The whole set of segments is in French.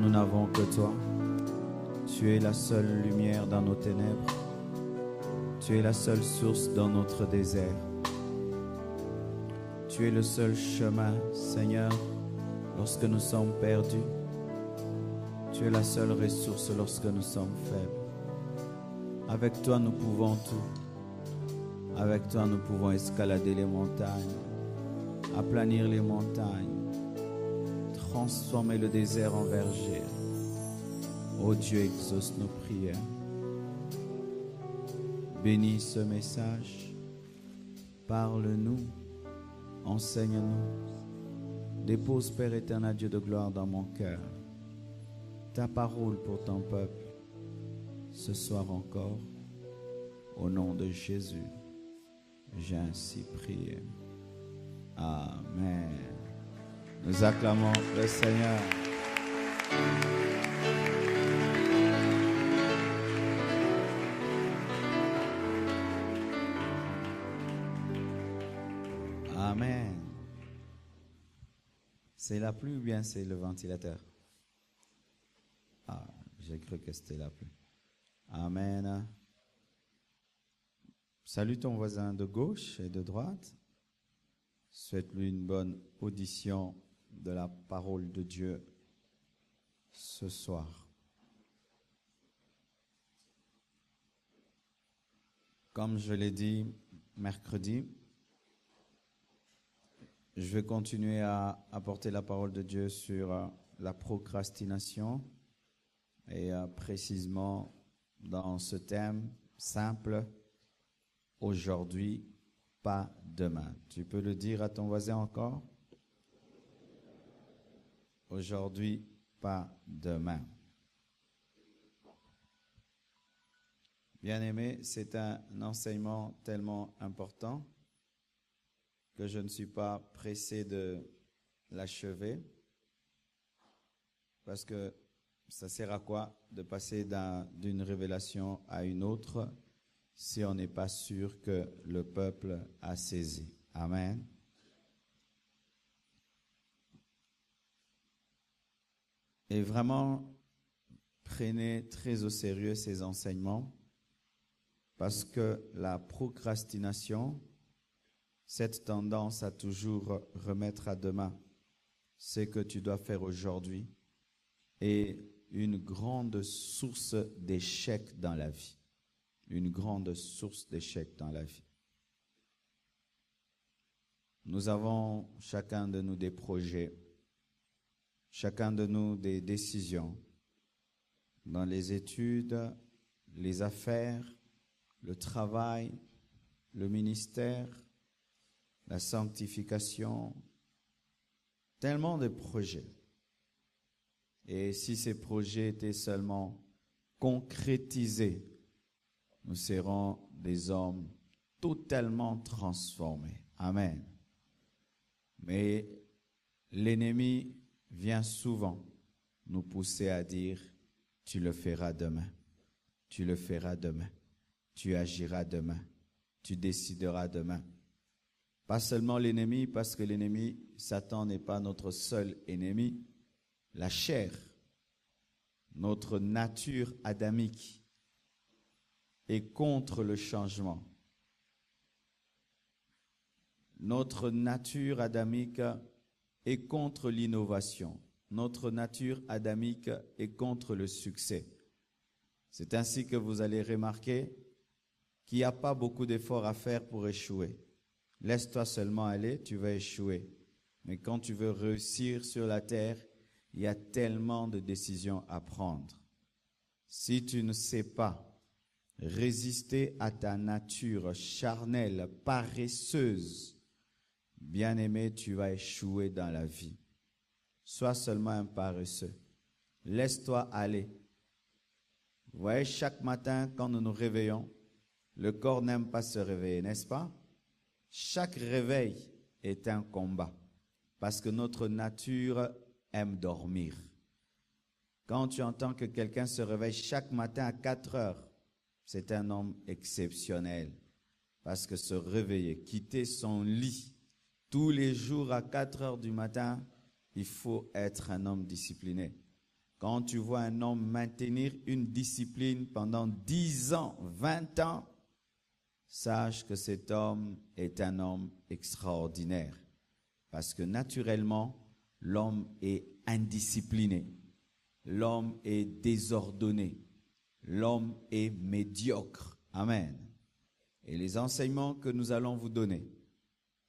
nous n'avons que toi. Tu es la seule lumière dans nos ténèbres. Tu es la seule source dans notre désert. Tu es le seul chemin, Seigneur, lorsque nous sommes perdus. Tu es la seule ressource lorsque nous sommes faibles. Avec toi, nous pouvons tout. Avec toi, nous pouvons escalader les montagnes, aplanir les montagnes, transformer le désert en verger. Ô Dieu, exauce nos prières. Bénis ce message. Parle-nous. Enseigne-nous. Dépose, Père éternel, Dieu de gloire, dans mon cœur ta parole pour ton peuple ce soir encore. Au nom de Jésus, j'ai ainsi prié. Amen. Nous acclamons le Seigneur. Amen. C'est la pluie ou bien c'est le ventilateur? Ah, j'ai cru que c'était la pluie. Amen. Salue ton voisin de gauche et de droite. Souhaite-lui une bonne audition de la parole de Dieu ce soir. Comme je l'ai dit mercredi, je vais continuer à apporter la parole de Dieu sur la procrastination et précisément dans ce thème simple, aujourd'hui, pas demain. Tu peux le dire à ton voisin encore? Aujourd'hui, pas demain. Bien-aimé, c'est un enseignement tellement important que je ne suis pas pressé de l'achever, parce que ça sert à quoi de passer d'une révélation à une autre si on n'est pas sûr que le peuple a saisi. Amen. Et vraiment, prenez très au sérieux ces enseignements, parce que la procrastination, cette tendance à toujours remettre à demain ce que tu dois faire aujourd'hui, est une grande source d'échec dans la vie. Une grande source d'échec dans la vie. Nous avons chacun de nous des projets, chacun de nous des décisions dans les études, les affaires, le travail, le ministère, la sanctification, tellement de projets. Et si ces projets étaient seulement concrétisés, nous serons des hommes totalement transformés. Amen. Mais l'ennemi vient souvent nous pousser à dire, tu le feras demain, tu le feras demain, tu agiras demain, tu décideras demain. Pas seulement l'ennemi, parce que l'ennemi, Satan n'est pas notre seul ennemi. La chair, notre nature adamique, est contre le changement. Notre nature adamique est contre l'innovation. Notre nature adamique est contre le succès. C'est ainsi que vous allez remarquer qu'il n'y a pas beaucoup d'efforts à faire pour échouer. Laisse-toi seulement aller, tu vas échouer. Mais quand tu veux réussir sur la terre, il y a tellement de décisions à prendre. Si tu ne sais pas résister à ta nature charnelle, paresseuse, bien-aimé, tu vas échouer dans la vie. Sois seulement un paresseux. Laisse-toi aller. Vous voyez, chaque matin, quand nous nous réveillons, le corps n'aime pas se réveiller, n'est-ce pas? Chaque réveil est un combat, parce que notre nature aime dormir. Quand tu entends que quelqu'un se réveille chaque matin à 4 heures, c'est un homme exceptionnel, parce que se réveiller, quitter son lit tous les jours à 4 heures du matin, il faut être un homme discipliné. Quand tu vois un homme maintenir une discipline pendant 10 ans, 20 ans, sache que cet homme est un homme extraordinaire. Parce que naturellement, l'homme est indiscipliné. L'homme est désordonné. L'homme est médiocre. Amen. Et les enseignements que nous allons vous donner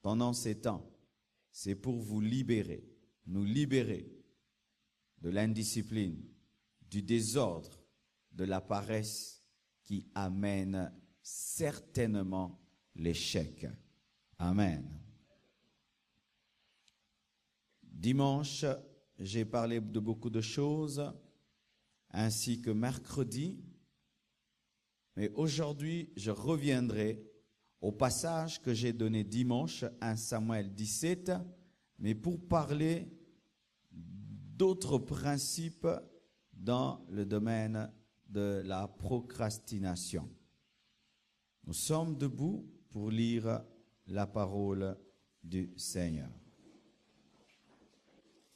pendant ces temps, c'est pour vous libérer, nous libérer de l'indiscipline, du désordre, de la paresse qui amène certainement l'échec. Amen. Dimanche, j'ai parlé de beaucoup de choses, ainsi que mercredi. Mais aujourd'hui, je reviendrai au passage que j'ai donné dimanche, 1 Samuel 17, mais pour parler d'autres principes dans le domaine de la procrastination. Nous sommes debout pour lire la parole du Seigneur.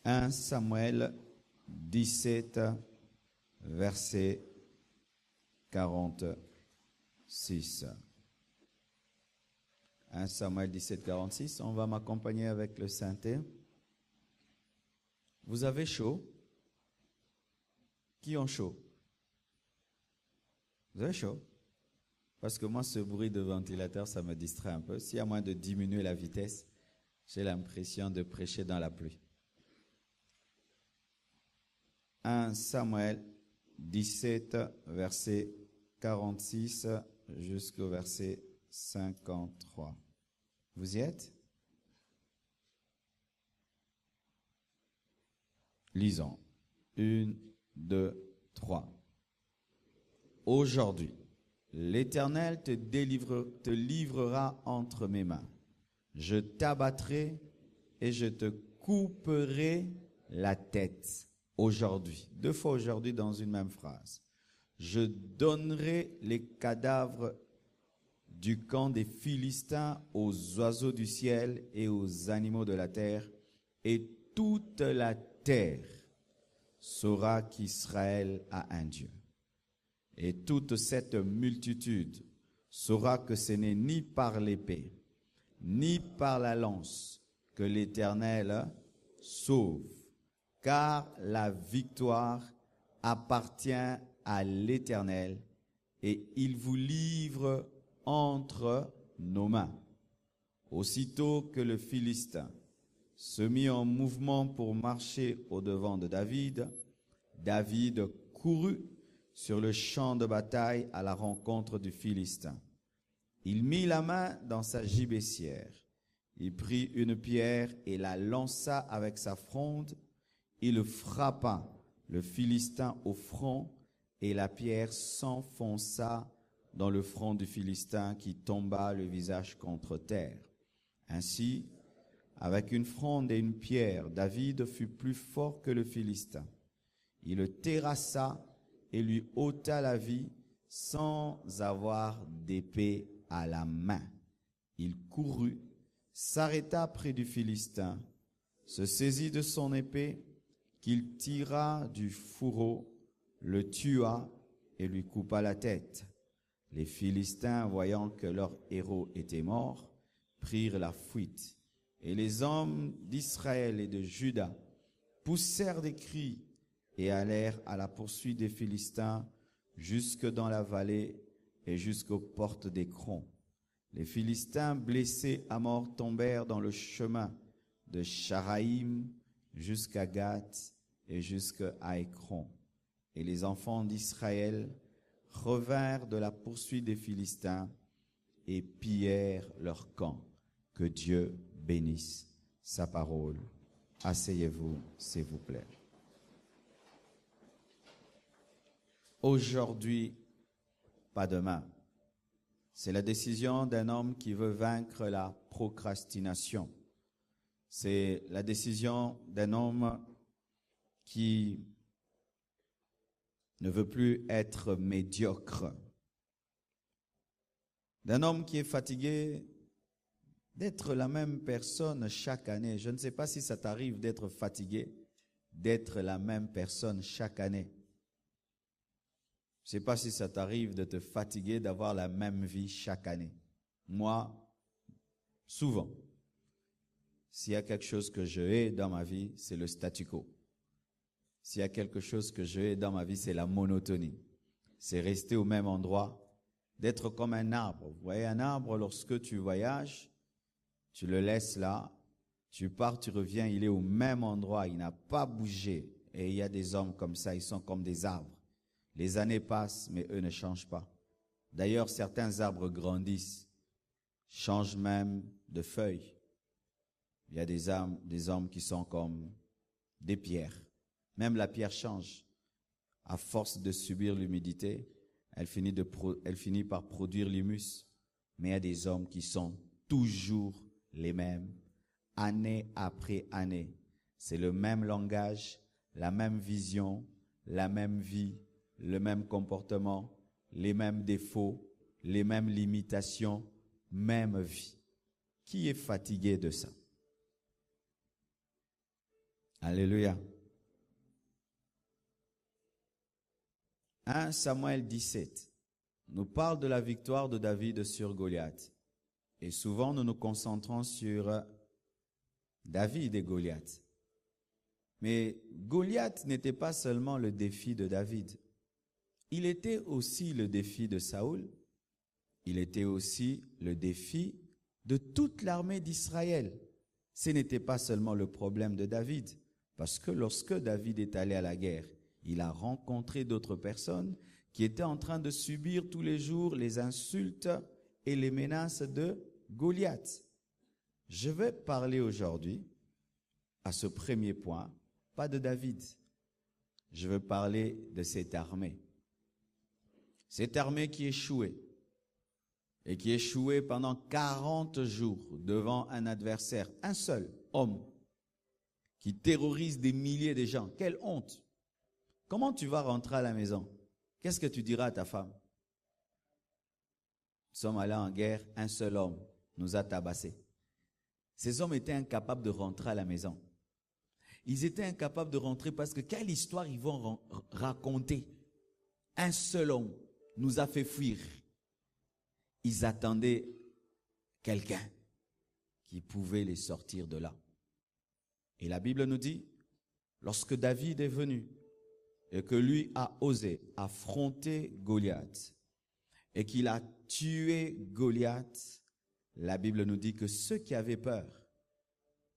1 Samuel 17, verset 46. 1 Samuel 17, 46. On va m'accompagner avec le synthé. Vous avez chaud? Qui ont chaud? Vous avez chaud? Parce que moi, ce bruit de ventilateur, ça me distrait un peu. Si à moins de diminuer la vitesse, j'ai l'impression de prêcher dans la pluie. 1 Samuel 17, verset 46 jusqu'au verset 53. Vous y êtes? Lisons. 1, 2, 3. Aujourd'hui, l'Éternel te livrera entre mes mains. Je t'abattrai et je te couperai la tête. Aujourd'hui. 2 fois aujourd'hui dans une même phrase. Je donnerai les cadavres du camp des Philistins aux oiseaux du ciel et aux animaux de la terre, et toute la terre saura qu'Israël a un Dieu. Et toute cette multitude saura que ce n'est ni par l'épée, ni par la lance que l'Éternel sauve, car la victoire appartient à l'Éternel, et il vous livre entre nos mains. Aussitôt que le Philistin se mit en mouvement pour marcher au-devant de David, David courut sur le champ de bataille à la rencontre du Philistin. Il mit la main dans sa gibecière. Il prit une pierre et la lança avec sa fronde. Il frappa le Philistin au front, et la pierre s'enfonça dans le front du Philistin, qui tomba le visage contre terre. Ainsi, avec une fronde et une pierre, David fut plus fort que le Philistin. Il le terrassa et lui ôta la vie sans avoir d'épée à la main. Il courut, s'arrêta près du Philistin, se saisit de son épée, qu'il tira du fourreau, le tua et lui coupa la tête. Les Philistins, voyant que leur héros était mort, prirent la fuite. Et les hommes d'Israël et de Juda poussèrent des cris et allèrent à la poursuite des Philistins jusque dans la vallée et jusqu'aux portes d'Écron. Les Philistins, blessés à mort, tombèrent dans le chemin de Charaïm jusqu'à Gath et jusqu'à Écron. Et les enfants d'Israël revinrent de la poursuite des Philistins et pillèrent leur camp. Que Dieu bénisse sa parole. Asseyez-vous, s'il vous plaît. Aujourd'hui, pas demain. C'est la décision d'un homme qui veut vaincre la procrastination. C'est la décision d'un homme qui ne veut plus être médiocre. D'un homme qui est fatigué d'être la même personne chaque année. Je ne sais pas si ça t'arrive d'être fatigué d'être la même personne chaque année. Je ne sais pas si ça t'arrive de te fatiguer d'avoir la même vie chaque année. Moi, souvent, s'il y a quelque chose que je hais dans ma vie, c'est le statu quo. S'il y a quelque chose que je hais dans ma vie, c'est la monotonie. C'est rester au même endroit, d'être comme un arbre. Vous voyez un arbre, lorsque tu voyages, tu le laisses là, tu pars, tu reviens, il est au même endroit, il n'a pas bougé. Et il y a des hommes comme ça, ils sont comme des arbres. Les années passent, mais eux ne changent pas. D'ailleurs, certains arbres grandissent, changent même de feuilles. Il y a des hommes qui sont comme des pierres. Même la pierre change. À force de subir l'humidité, elle finit par produire l'humus. Mais il y a des hommes qui sont toujours les mêmes, année après année. C'est le même langage, la même vision, la même vie, le même comportement, les mêmes défauts, les mêmes limitations, même vie. Qui est fatigué de ça? Alléluia. 1 Samuel 17 nous parle de la victoire de David sur Goliath. Et souvent, nous nous concentrons sur David et Goliath. Mais Goliath n'était pas seulement le défi de David. Il était aussi le défi de Saül. Il était aussi le défi de toute l'armée d'Israël. Ce n'était pas seulement le problème de David, parce que lorsque David est allé à la guerre, il a rencontré d'autres personnes qui étaient en train de subir tous les jours les insultes et les menaces de Goliath. Je vais parler aujourd'hui, à ce premier point, pas de David. Je veux parler de cette armée. Cette armée qui échouait, et qui échouait pendant 40 jours devant un adversaire, un seul homme, qui terrorise des milliers de gens. Quelle honte! Comment tu vas rentrer à la maison? Qu'est-ce que tu diras à ta femme? Nous sommes allés en guerre, un seul homme nous a tabassés. Ces hommes étaient incapables de rentrer à la maison. Ils étaient incapables de rentrer parce que quelle histoire ils vont raconter? Un seul homme nous a fait fuir. Ils attendaient quelqu'un qui pouvait les sortir de là. Et la Bible nous dit, lorsque David est venu et que lui a osé affronter Goliath et qu'il a tué Goliath, la Bible nous dit que ceux qui avaient peur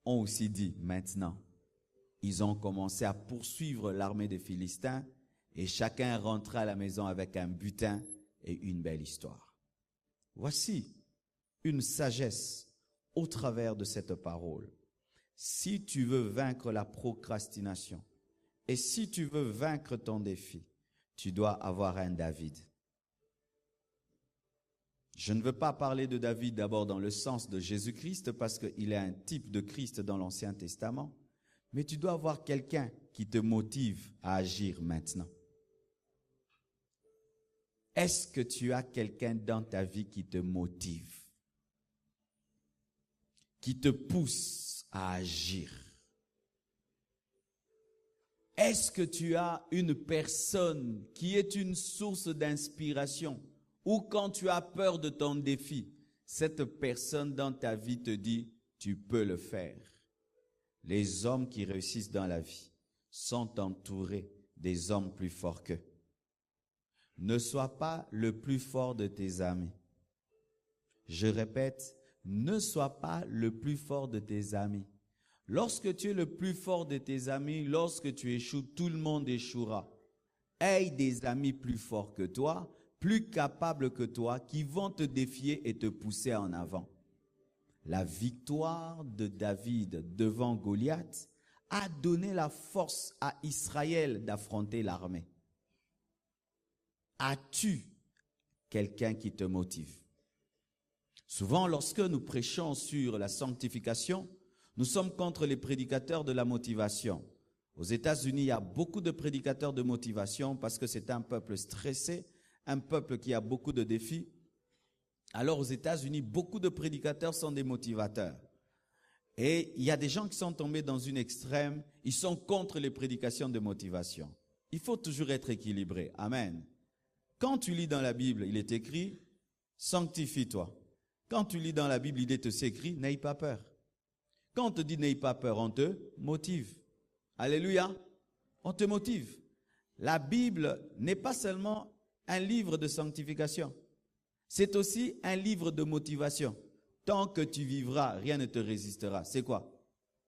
ont aussi dit maintenant. Ils ont commencé à poursuivre l'armée des Philistins et chacun rentrait à la maison avec un butin et une belle histoire. Voici une sagesse au travers de cette parole. Si tu veux vaincre la procrastination et si tu veux vaincre ton défi, tu dois avoir un David. Je ne veux pas parler de David d'abord dans le sens de Jésus-Christ parce qu'il est un type de Christ dans l'Ancien Testament, mais tu dois avoir quelqu'un qui te motive à agir maintenant. Est-ce que tu as quelqu'un dans ta vie qui te motive, qui te pousse à agir? Est-ce que tu as une personne qui est une source d'inspiration ou quand tu as peur de ton défi, cette personne dans ta vie te dit, tu peux le faire. Les hommes qui réussissent dans la vie sont entourés des hommes plus forts qu'eux. Ne sois pas le plus fort de tes amis. Je répète, ne sois pas le plus fort de tes amis. Lorsque tu es le plus fort de tes amis, lorsque tu échoues, tout le monde échouera. Aie des amis plus forts que toi, plus capables que toi, qui vont te défier et te pousser en avant. La victoire de David devant Goliath a donné la force à Israël d'affronter l'armée. As-tu quelqu'un qui te motive? Souvent, lorsque nous prêchons sur la sanctification, nous sommes contre les prédicateurs de la motivation. Aux États-Unis, il y a beaucoup de prédicateurs de motivation parce que c'est un peuple stressé, un peuple qui a beaucoup de défis. Alors aux États-Unis, beaucoup de prédicateurs sont des motivateurs. Et il y a des gens qui sont tombés dans une extrême, ils sont contre les prédications de motivation. Il faut toujours être équilibré. Amen. Quand tu lis dans la Bible, il est écrit, sanctifie-toi. Quand tu lis dans la Bible, il est aussi écrit, n'aie pas peur. Quand on te dit n'aie pas peur, on te motive. Alléluia. On te motive. La Bible n'est pas seulement un livre de sanctification. C'est aussi un livre de motivation. Tant que tu vivras, rien ne te résistera. C'est quoi?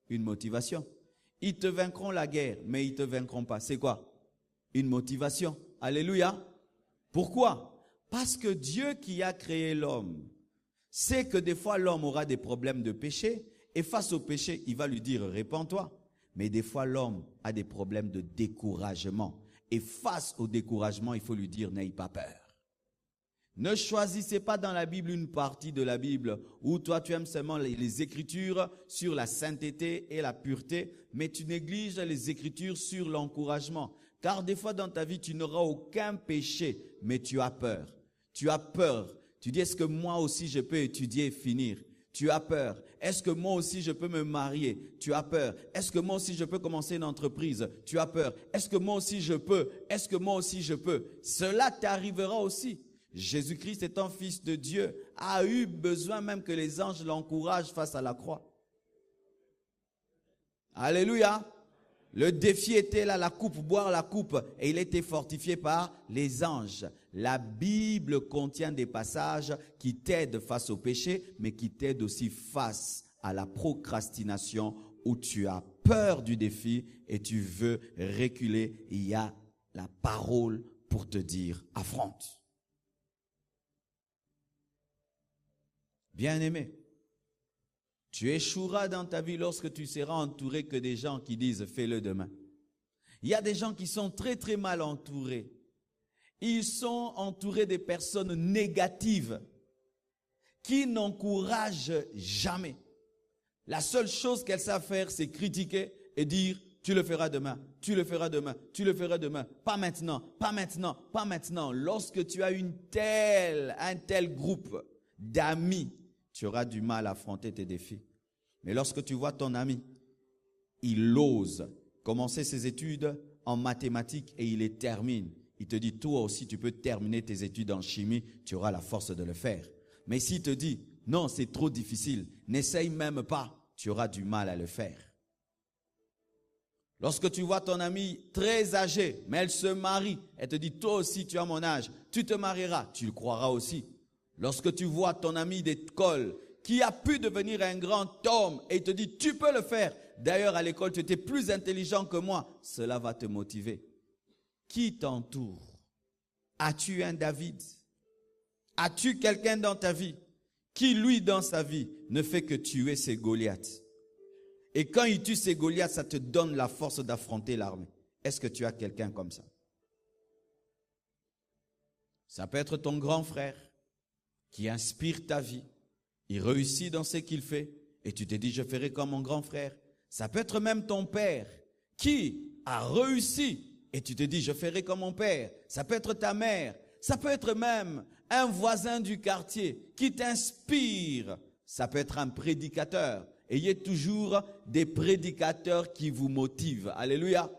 Une motivation. Ils te vaincront la guerre, mais ils ne te vaincront pas. C'est quoi? Une motivation. Alléluia. Pourquoi? Parce que Dieu qui a créé l'homme sait que des fois l'homme aura des problèmes de péché et face au péché, il va lui dire répands-toi. Mais des fois l'homme a des problèmes de découragement et face au découragement, il faut lui dire n'aie pas peur. Ne choisissez pas dans la Bible une partie de la Bible où toi tu aimes seulement les Écritures sur la sainteté et la pureté, mais tu négliges les Écritures sur l'encouragement. Car des fois dans ta vie, tu n'auras aucun péché, mais tu as peur. Tu as peur. Tu dis, est-ce que moi aussi je peux étudier et finir? Tu as peur. Est-ce que moi aussi je peux me marier? Tu as peur. Est-ce que moi aussi je peux commencer une entreprise? Tu as peur. Est-ce que moi aussi je peux? Est-ce que moi aussi je peux? Cela t'arrivera aussi. Jésus-Christ étant fils de Dieu a eu besoin même que les anges l'encouragent face à la croix. Alléluia. Le défi était là, la coupe, boire la coupe, et il était fortifié par les anges. La Bible contient des passages qui t'aident face au péché, mais qui t'aident aussi face à la procrastination où tu as peur du défi et tu veux reculer. Il y a la parole pour te dire affronte. Bien-aimé, tu échoueras dans ta vie lorsque tu seras entouré que des gens qui disent « fais-le demain ». Il y a des gens qui sont très très mal entourés. Ils sont entourés de personnes négatives qui n'encouragent jamais. La seule chose qu'elles savent faire, c'est critiquer et dire « tu le feras demain, tu le feras demain, tu le feras demain, pas maintenant, pas maintenant, pas maintenant ». Lorsque tu as un tel groupe d'amis, tu auras du mal à affronter tes défis. Mais lorsque tu vois ton ami, il ose commencer ses études en mathématiques et il les termine. Il te dit, toi aussi, tu peux terminer tes études en chimie, tu auras la force de le faire. Mais s'il te dit, non, c'est trop difficile, n'essaye même pas, tu auras du mal à le faire. Lorsque tu vois ton amie très âgée, mais elle se marie, elle te dit, toi aussi, tu as mon âge, tu te marieras, tu le croiras aussi. Lorsque tu vois ton ami d'école qui a pu devenir un grand homme et il te dit, tu peux le faire. D'ailleurs, à l'école, tu étais plus intelligent que moi. Cela va te motiver. Qui t'entoure? As-tu un David? As-tu quelqu'un dans ta vie qui, lui, dans sa vie, ne fait que tuer ses Goliaths? Et quand il tue ses Goliaths, ça te donne la force d'affronter l'armée. Est-ce que tu as quelqu'un comme ça? Ça peut être ton grand frère qui inspire ta vie. Il réussit dans ce qu'il fait et tu te dis, je ferai comme mon grand frère. Ça peut être même ton père qui a réussi et tu te dis, je ferai comme mon père. Ça peut être ta mère. Ça peut être même un voisin du quartier qui t'inspire. Ça peut être un prédicateur. Ayez toujours des prédicateurs qui vous motivent. Alléluia.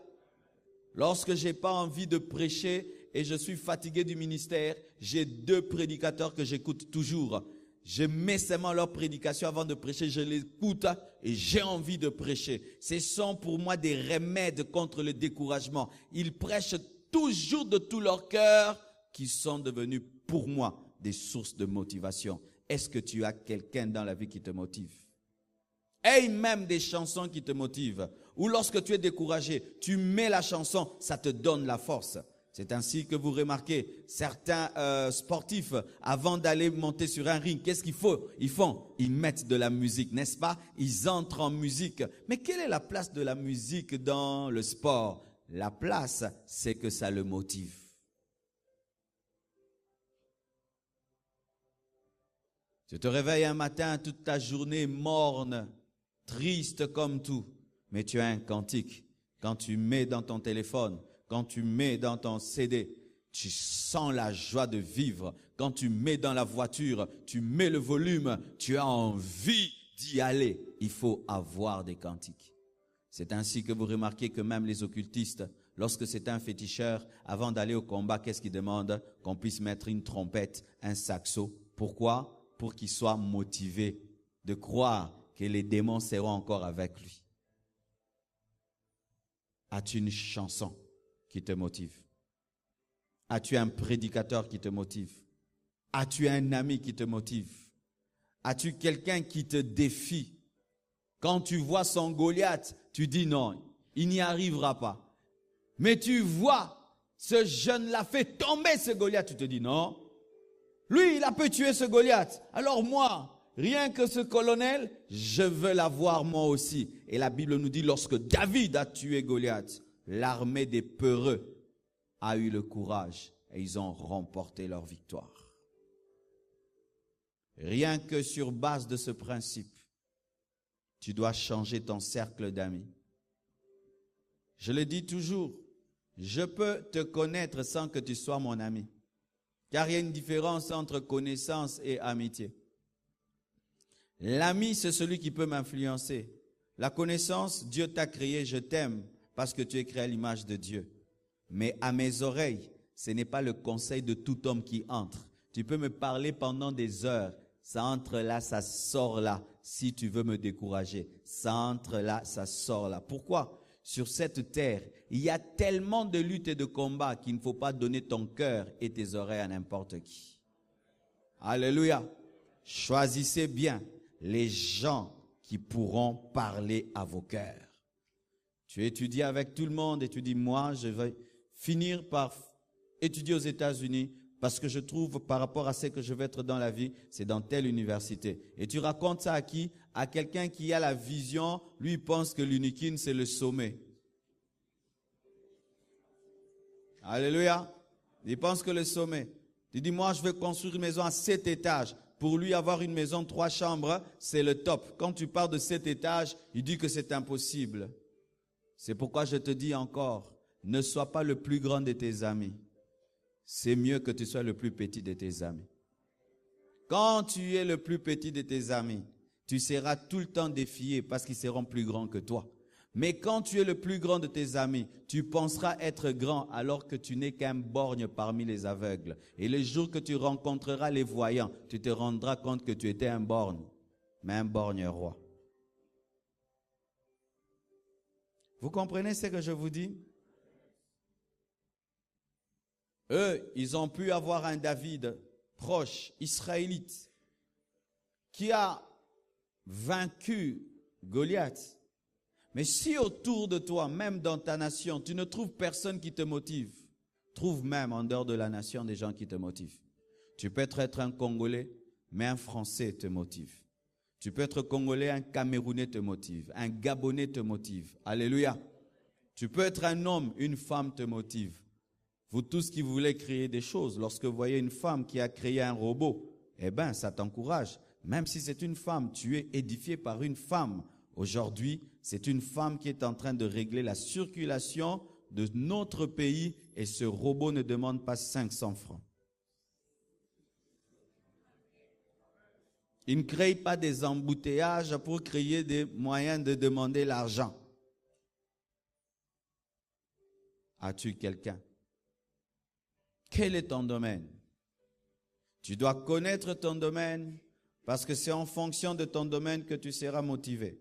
Lorsque je n'ai pas envie de prêcher et je suis fatigué du ministère, j'ai 2 prédicateurs que j'écoute toujours. Je mets seulement leur prédication avant de prêcher, je l'écoute et j'ai envie de prêcher. Ce sont pour moi des remèdes contre le découragement. Ils prêchent toujours de tout leur cœur qui sont devenus pour moi des sources de motivation. Est-ce que tu as quelqu'un dans la vie qui te motive? Et même des chansons qui te motivent. Ou lorsque tu es découragé, tu mets la chanson, ça te donne la force. C'est ainsi que vous remarquez certains sportifs, avant d'aller monter sur un ring, qu'est-ce qu'ils font? Ils mettent de la musique, n'est-ce pas? Ils entrent en musique. Mais quelle est la place de la musique dans le sport? La place, c'est que ça le motive. Tu te réveilles un matin, toute ta journée morne, triste comme tout, mais tu as un cantique. Quand tu mets dans ton téléphone, quand tu mets dans ton CD, tu sens la joie de vivre. Quand tu mets dans la voiture, tu mets le volume, tu as envie d'y aller. il faut avoir des cantiques. C'est ainsi que vous remarquez que même les occultistes, lorsque c'est un féticheur, avant d'aller au combat, qu'est-ce qu'ils demandent? Qu'on puisse mettre une trompette, un saxo. Pourquoi? Pour qu'il soit motivé de croire que les démons seront encore avec lui. As-tu une chanson qui te motive? As-tu un prédicateur qui te motive? As-tu un ami qui te motive? As-tu quelqu'un qui te défie? Quand tu vois son Goliath, tu dis non, il n'y arrivera pas. Mais tu vois, ce jeune-là fait tomber ce Goliath, tu te dis non, lui, il a pu tuer ce Goliath. Alors moi, rien que ce colonel, je veux l'avoir moi aussi. Et la Bible nous dit, lorsque David a tué Goliath, l'armée des peureux a eu le courage et ils ont remporté leur victoire. Rien que sur base de ce principe, tu dois changer ton cercle d'amis. Je le dis toujours, je peux te connaître sans que tu sois mon ami. Car il y a une différence entre connaissance et amitié. L'ami, c'est celui qui peut m'influencer. La connaissance, Dieu t'a créé, je t'aime parce que tu es créé à l'image de Dieu. Mais à mes oreilles, ce n'est pas le conseil de tout homme qui entre. Tu peux me parler pendant des heures. Ça entre là, ça sort là. Si tu veux me décourager, ça entre là, ça sort là. Pourquoi? Sur cette terre, il y a tellement de luttes et de combats qu'il ne faut pas donner ton cœur et tes oreilles à n'importe qui. Alléluia. Choisissez bien les gens qui pourront parler à vos cœurs. Tu étudies avec tout le monde et tu dis, moi, je vais finir par étudier aux États-Unis parce que je trouve par rapport à ce que je vais être dans la vie, c'est dans telle université. Et tu racontes ça à qui? À quelqu'un qui a la vision, lui il pense que l'Unikin c'est le sommet. Alléluia. Il pense que le sommet. Tu dis, moi je vais construire une maison à 7 étages. Pour lui avoir une maison 3 chambres, c'est le top. Quand tu parles de 7 étages, il dit que c'est impossible. C'est pourquoi je te dis encore, ne sois pas le plus grand de tes amis. C'est mieux que tu sois le plus petit de tes amis. Quand tu es le plus petit de tes amis, tu seras tout le temps défié parce qu'ils seront plus grands que toi. Mais quand tu es le plus grand de tes amis, tu penseras être grand alors que tu n'es qu'un borgne parmi les aveugles. Et le jour que tu rencontreras les voyants, tu te rendras compte que tu étais un borgne, mais un borgne roi. Vous comprenez ce que je vous dis? Eux, ils ont pu avoir un David proche, israélite, qui a vaincu Goliath. Mais si autour de toi, même dans ta nation, tu ne trouves personne qui te motive, trouve même en dehors de la nation des gens qui te motivent. Tu peux être un Congolais, mais un Français te motive. Tu peux être Congolais, un Camerounais te motive, un Gabonais te motive. Alléluia. Tu peux être un homme, une femme te motive. Vous tous qui voulez créer des choses, lorsque vous voyez une femme qui a créé un robot, eh bien, ça t'encourage. Même si c'est une femme, tu es édifié par une femme. Aujourd'hui, c'est une femme qui est en train de régler la circulation de notre pays et ce robot ne demande pas 500 francs. Il ne crée pas des embouteillages pour créer des moyens de demander l'argent. As-tu quelqu'un? Quel est ton domaine? Tu dois connaître ton domaine parce que c'est en fonction de ton domaine que tu seras motivé.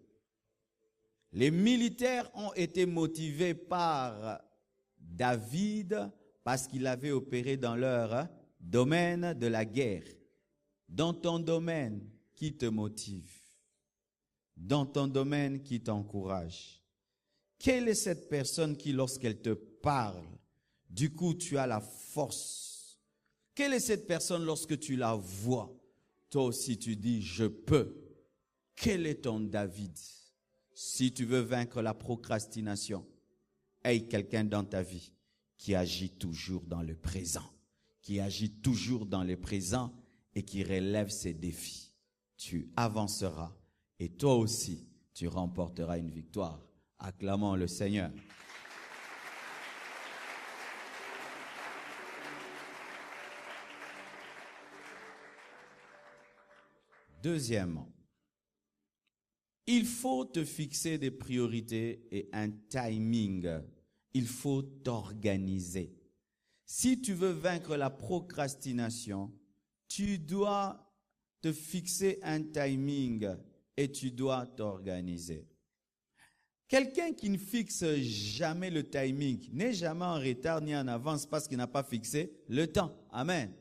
Les militaires ont été motivés par David parce qu'il avait opéré dans leur domaine de la guerre. Dans ton domaine, qui te motive? Dans ton domaine, qui t'encourage? Quelle est cette personne qui, lorsqu'elle te parle, du coup, tu as la force? Quelle est cette personne lorsque tu la vois? Toi aussi, tu dis, je peux. Quel est ton David? Si tu veux vaincre la procrastination, aie quelqu'un dans ta vie qui agit toujours dans le présent, qui agit toujours dans le présent et qui relève ses défis. Tu avanceras et toi aussi, tu remporteras une victoire. Acclamons le Seigneur. Deuxièmement, Il faut te fixer des priorités et un timing. Il faut t'organiser. Si tu veux vaincre la procrastination, tu dois te fixer un timing et tu dois t'organiser. Quelqu'un qui ne fixe jamais le timing n'est jamais en retard ni en avance parce qu'il n'a pas fixé le temps. Amen.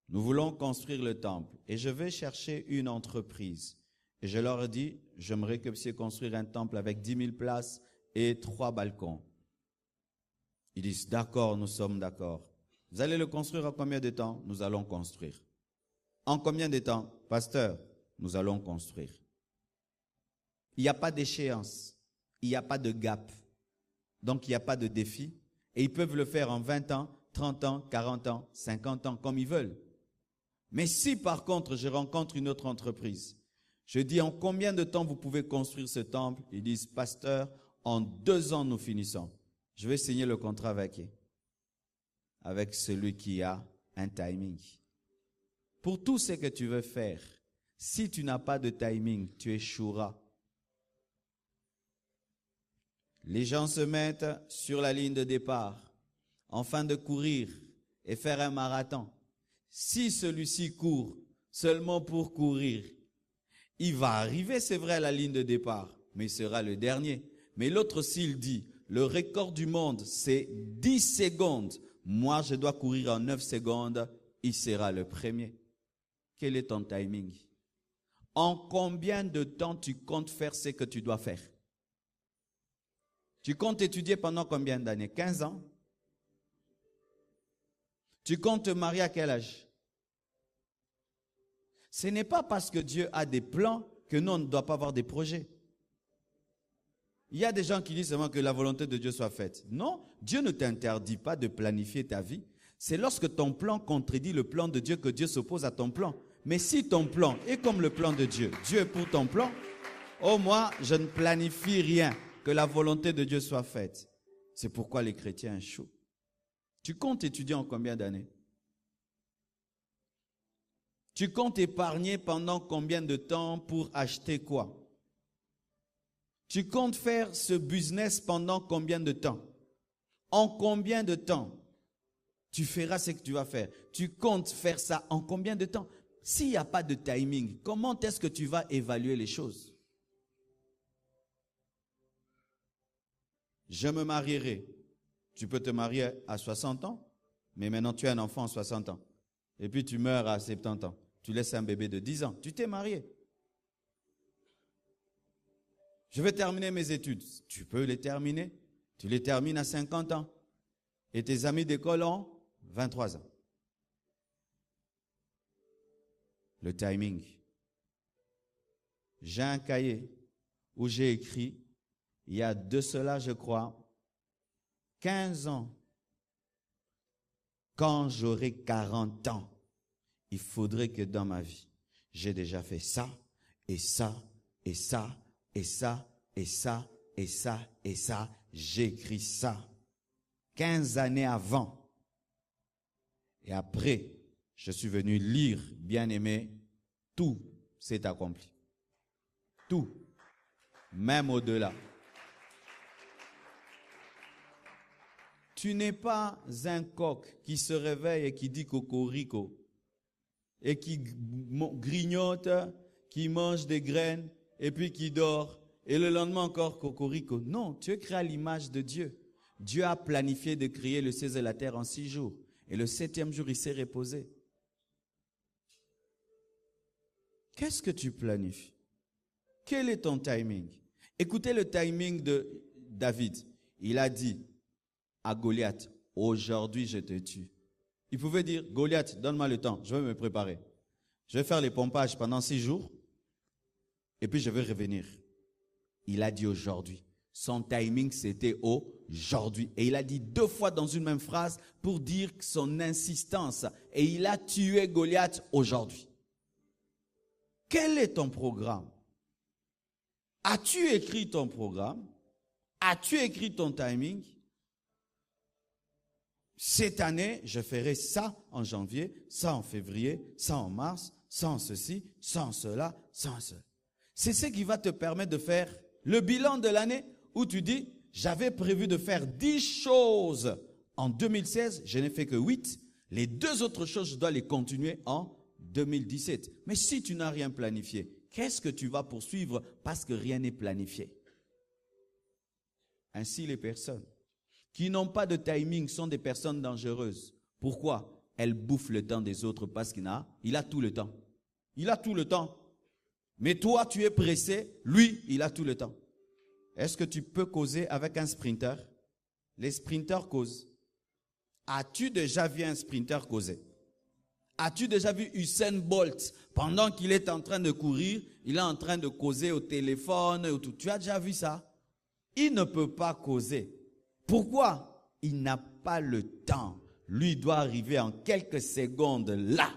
Nous voulons construire le temple et je vais chercher une entreprise. Et je leur ai dit, j'aimerais que vous puissiez construire un temple avec 10 000 places et 3 balcons. Ils disent, d'accord, nous sommes d'accord. Vous allez le construire en combien de temps? Nous allons construire. En combien de temps? Pasteur, nous allons construire. Il n'y a pas d'échéance, il n'y a pas de gap. Donc, il n'y a pas de défi. Et ils peuvent le faire en 20 ans, 30 ans, 40 ans, 50 ans, comme ils veulent. Mais si, par contre, je rencontre une autre entreprise, je dis, en combien de temps vous pouvez construire ce temple? Ils disent, pasteur, en 2 ans, nous finissons. Je vais signer le contrat avec qui? Avec celui qui a un timing. Pour tout ce que tu veux faire, si tu n'as pas de timing, tu échoueras. Les gens se mettent sur la ligne de départ, en fin de courir et faire un marathon. Si celui-ci court seulement pour courir, il va arriver, c'est vrai, à la ligne de départ, mais il sera le dernier. Mais l'autre, s'il dit, le record du monde, c'est 10 secondes. Moi, je dois courir en 9 secondes, il sera le premier. Quel est ton timing? En combien de temps tu comptes faire ce que tu dois faire? Tu comptes étudier pendant combien d'années? 15 ans? Tu comptes te marier à quel âge? Ce n'est pas parce que Dieu a des plans que nous, on ne doit pas avoir des projets. Il y a des gens qui disent seulement que la volonté de Dieu soit faite. Non, Dieu ne t'interdit pas de planifier ta vie. C'est lorsque ton plan contredit le plan de Dieu que Dieu s'oppose à ton plan. Mais si ton plan est comme le plan de Dieu, Dieu est pour ton plan, oh moi, je ne planifie rien, que la volonté de Dieu soit faite. C'est pourquoi les chrétiens échouent. Tu comptes étudier en combien d'années? Tu comptes épargner pendant combien de temps pour acheter quoi? Tu comptes faire ce business pendant combien de temps? En combien de temps tu feras ce que tu vas faire? Tu comptes faire ça en combien de temps? S'il n'y a pas de timing, comment est-ce que tu vas évaluer les choses? Je me marierai. Tu peux te marier à 60 ans, mais maintenant tu as un enfant à 60 ans. Et puis tu meurs à 70 ans. Tu laisses un bébé de 10 ans. Tu t'es marié. Je vais terminer mes études. Tu peux les terminer. Tu les termines à 50 ans. Et tes amis d'école ont 23 ans. Le timing. J'ai un cahier où j'ai écrit, il y a de cela, je crois, 15 ans. Quand j'aurai 40 ans, il faudrait que dans ma vie, j'ai déjà fait ça, et ça, et ça, et ça, et ça, et ça, et ça. J'ai écrit ça 15 années avant. Et après, je suis venu lire, bien-aimé, tout s'est accompli. Tout, même au-delà. Tu n'es pas un coq qui se réveille et qui dit cocorico et qui grignote, qui mange des graines et puis qui dort et le lendemain encore cocorico. Non, tu es créé à l'image de Dieu. Dieu a planifié de créer le ciel et la terre en 6 jours et le 7e jour il s'est reposé. Qu'est-ce que tu planifies? Quel est ton timing? Écoutez le timing de David. Il a dit à Goliath, aujourd'hui je te tue. Il pouvait dire, Goliath, donne-moi le temps, je vais me préparer. Je vais faire les pompages pendant 6 jours et puis je vais revenir. Il a dit aujourd'hui. Son timing, c'était aujourd'hui. Et il a dit 2 fois dans une même phrase pour dire son insistance. Et il a tué Goliath aujourd'hui. Quel est ton programme? As-tu écrit ton programme? As-tu écrit ton timing? Cette année, je ferai ça en janvier, ça en février, ça en mars, ça en ceci, ça en cela, ça en cela. C'est ce qui va te permettre de faire le bilan de l'année où tu dis, j'avais prévu de faire 10 choses en 2016, je n'ai fait que 8. Les 2 autres choses, je dois les continuer en 2017. Mais si tu n'as rien planifié, qu'est-ce que tu vas poursuivre parce que rien n'est planifié? Ainsi, les personnes qui n'ont pas de timing sont des personnes dangereuses. Pourquoi? Elles bouffent le temps des autres parce qu'il a tout le temps. Il a tout le temps. Mais toi, tu es pressé, lui, il a tout le temps. Est-ce que tu peux causer avec un sprinter? Les sprinters causent. As-tu déjà vu un sprinter causer? As-tu déjà vu Usain Bolt, pendant qu'il est en train de courir, il est en train de causer au téléphone, ou tout. Tu as déjà vu ça? Il ne peut pas causer. Pourquoi? Il n'a pas le temps. Lui doit arriver en quelques secondes là.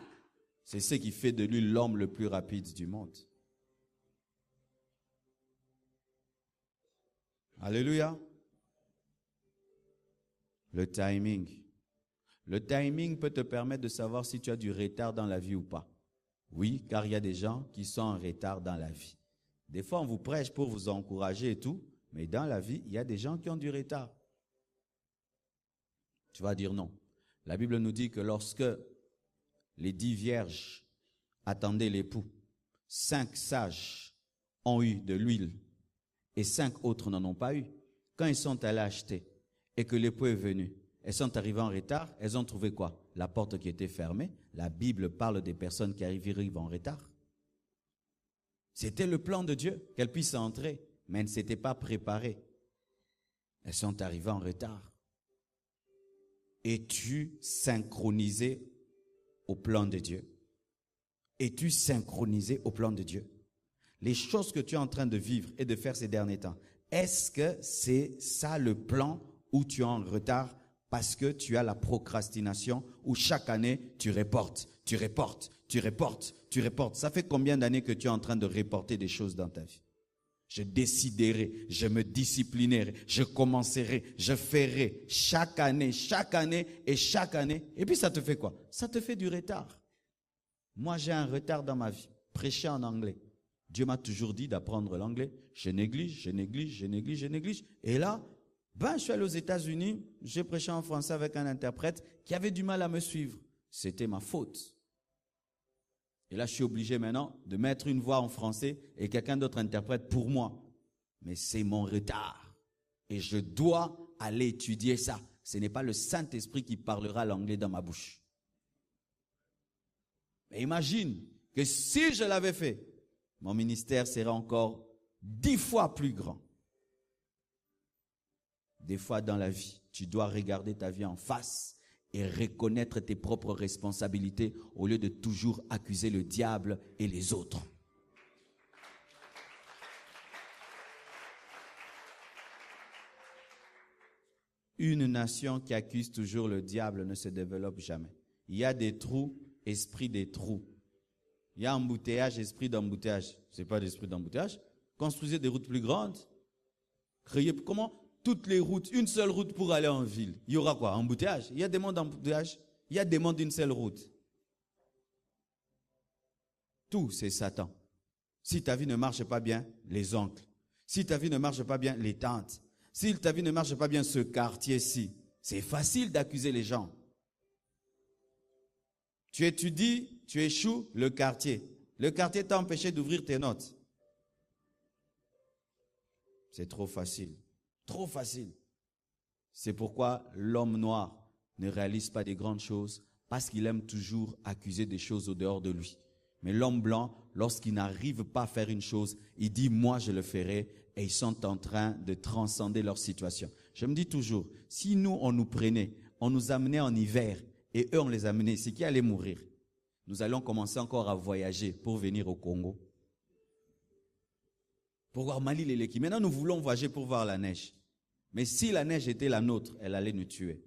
C'est ce qui fait de lui l'homme le plus rapide du monde. Alléluia. Le timing. Le timing peut te permettre de savoir si tu as du retard dans la vie ou pas. Oui, car il y a des gens qui sont en retard dans la vie. Des fois, on vous prêche pour vous encourager et tout, mais dans la vie, il y a des gens qui ont du retard. Tu vas dire non. La Bible nous dit que lorsque les 10 vierges attendaient l'époux, 5 sages ont eu de l'huile et 5 autres n'en ont pas eu. Quand ils sont allés acheter et que l'époux est venu, elles sont arrivées en retard, elles ont trouvé quoi? La porte qui était fermée. La Bible parle des personnes qui arrivent en retard. C'était le plan de Dieu qu'elles puissent entrer, mais elles ne s'étaient pas préparées. Elles sont arrivées en retard. Es-tu synchronisé au plan de Dieu? Es-tu synchronisé au plan de Dieu? Les choses que tu es en train de vivre et de faire ces derniers temps, est-ce que c'est ça le plan où tu es en retard parce que tu as la procrastination où chaque année tu reportes? Ça fait combien d'années que tu es en train de reporter des choses dans ta vie? Je déciderai, je me disciplinerai, je commencerai, je ferai chaque année. Et puis ça te fait quoi? Ça te fait du retard. Moi, j'ai un retard dans ma vie. Prêcher en anglais. Dieu m'a toujours dit d'apprendre l'anglais. Je néglige. Et là, je suis allé aux États-Unis, j'ai prêché en français avec un interprète qui avait du mal à me suivre. C'était ma faute. Et là, je suis obligé maintenant de mettre une voix en français et quelqu'un d'autre interprète pour moi. Mais c'est mon retard. Et je dois aller étudier ça. Ce n'est pas le Saint-Esprit qui parlera l'anglais dans ma bouche. Mais imagine que si je l'avais fait, mon ministère serait encore 10 fois plus grand. Des fois dans la vie, tu dois regarder ta vie en face et reconnaître tes propres responsabilités au lieu de toujours accuser le diable et les autres. Une nation qui accuse toujours le diable ne se développe jamais. Il y a des trous, esprit des trous. Il y a embouteillage, esprit d'embouteillage. Ce n'est pas d'esprit d'embouteillage. Construisez des routes plus grandes. Créez comment? Toutes les routes, une seule route pour aller en ville. Il y aura quoi? Embouteillage. Il y a des mondes d'embouteillage. Il y a des mondes d'une seule route. Tout, c'est Satan. Si ta vie ne marche pas bien, les oncles. Si ta vie ne marche pas bien, les tantes. Si ta vie ne marche pas bien, ce quartier-ci. C'est facile d'accuser les gens. Tu étudies, tu échoues, le quartier. Le quartier t'a empêché d'ouvrir tes notes. C'est trop facile. Trop facile. C'est pourquoi l'homme noir ne réalise pas des grandes choses parce qu'il aime toujours accuser des choses au dehors de lui. Mais l'homme blanc, lorsqu'il n'arrive pas à faire une chose, il dit « moi je le ferai » et ils sont en train de transcender leur situation. Je me dis toujours, si nous on nous prenait, on nous amenait en hiver et eux on les amenait, c'est qui allait mourir? Nous allons commencer encore à voyager pour venir au Congo. Pour voir Mali Leleki. Maintenant nous voulons voyager pour voir la neige. Mais si la neige était la nôtre, elle allait nous tuer.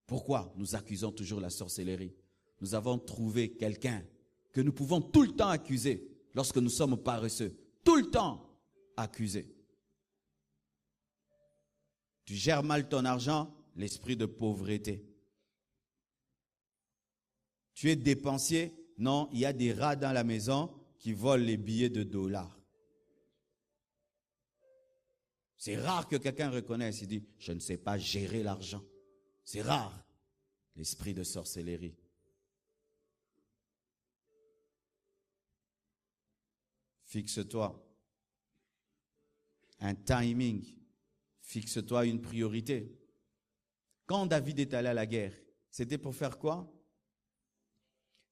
Pourquoi nous accusons toujours la sorcellerie? Nous avons trouvé quelqu'un que nous pouvons tout le temps accuser lorsque nous sommes paresseux. Tout le temps accuser. Tu gères mal ton argent, l'esprit de pauvreté. Tu es dépensier, non, il y a des rats dans la maison, qui volent les billets de dollars. C'est rare que quelqu'un reconnaisse, il dit, je ne sais pas gérer l'argent. C'est rare, l'esprit de sorcellerie. Fixe-toi un timing, fixe-toi une priorité. Quand David est allé à la guerre, c'était pour faire quoi?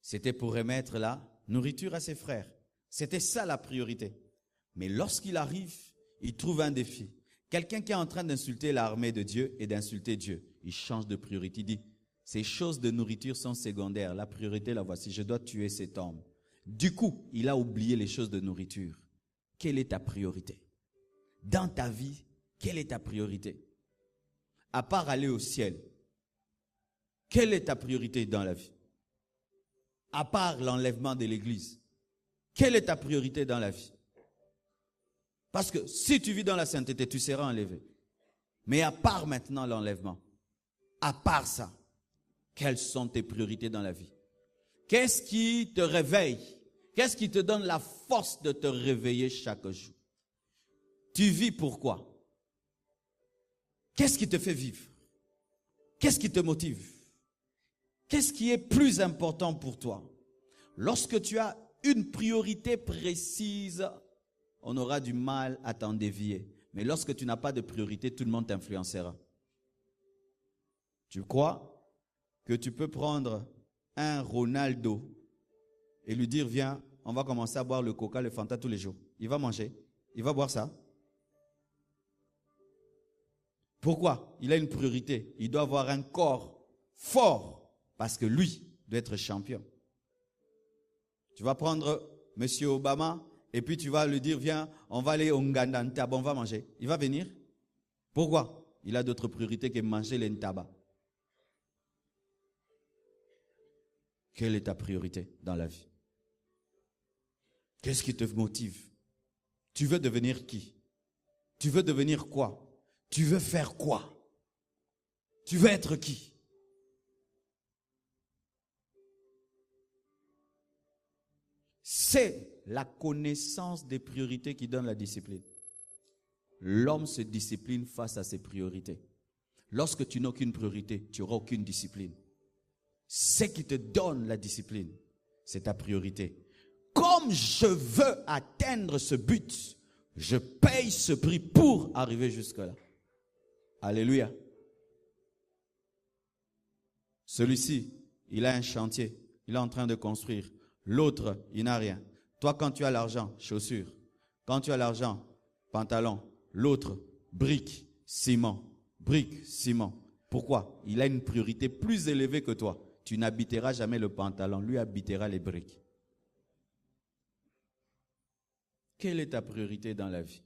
C'était pour remettre la nourriture à ses frères. C'était ça la priorité. Mais lorsqu'il arrive, il trouve un défi. Quelqu'un qui est en train d'insulter l'armée de Dieu et d'insulter Dieu, il change de priorité. Il dit, ces choses de nourriture sont secondaires. La priorité, la voici. Je dois tuer cet homme. Du coup, il a oublié les choses de nourriture. Quelle est ta priorité? Dans ta vie, quelle est ta priorité? À part aller au ciel, quelle est ta priorité dans la vie? À part l'enlèvement de l'église, quelle est ta priorité dans la vie? Parce que si tu vis dans la sainteté, tu seras enlevé. Mais à part maintenant l'enlèvement, à part ça, quelles sont tes priorités dans la vie? Qu'est-ce qui te réveille? Qu'est-ce qui te donne la force de te réveiller chaque jour? Tu vis pourquoi? Qu'est-ce qui te fait vivre? Qu'est-ce qui te motive? Qu'est-ce qui est plus important pour toi? Lorsque tu as une priorité précise, on aura du mal à t'en dévier. Mais lorsque tu n'as pas de priorité, tout le monde t'influencera. Tu crois que tu peux prendre un Ronaldo et lui dire, viens, on va commencer à boire le coca, le Fanta tous les jours. Il va manger, il va boire ça. Pourquoi? Il a une priorité. Il doit avoir un corps fort parce que lui doit être champion. Tu vas prendre M. Obama et puis tu vas lui dire, viens, on va aller au Nganda, on va manger. Il va venir. Pourquoi? Il a d'autres priorités que manger les ntaba. Quelle est ta priorité dans la vie? Qu'est-ce qui te motive? Tu veux devenir qui? Tu veux devenir quoi? Tu veux faire quoi? Tu veux être qui? C'est la connaissance des priorités qui donne la discipline. L'homme se discipline face à ses priorités. Lorsque tu n'as aucune priorité, tu n'auras aucune discipline. Ce qui te donne la discipline, c'est ta priorité. Comme je veux atteindre ce but, je paye ce prix pour arriver jusque-là. Alléluia. Celui-ci, il a un chantier, il est en train de construire. L'autre, il n'a rien. Toi, quand tu as l'argent, chaussures. Quand tu as l'argent, pantalon. L'autre, briques, ciment. Briques, ciment. Pourquoi? Il a une priorité plus élevée que toi. Tu n'habiteras jamais le pantalon, lui habitera les briques. Quelle est ta priorité dans la vie?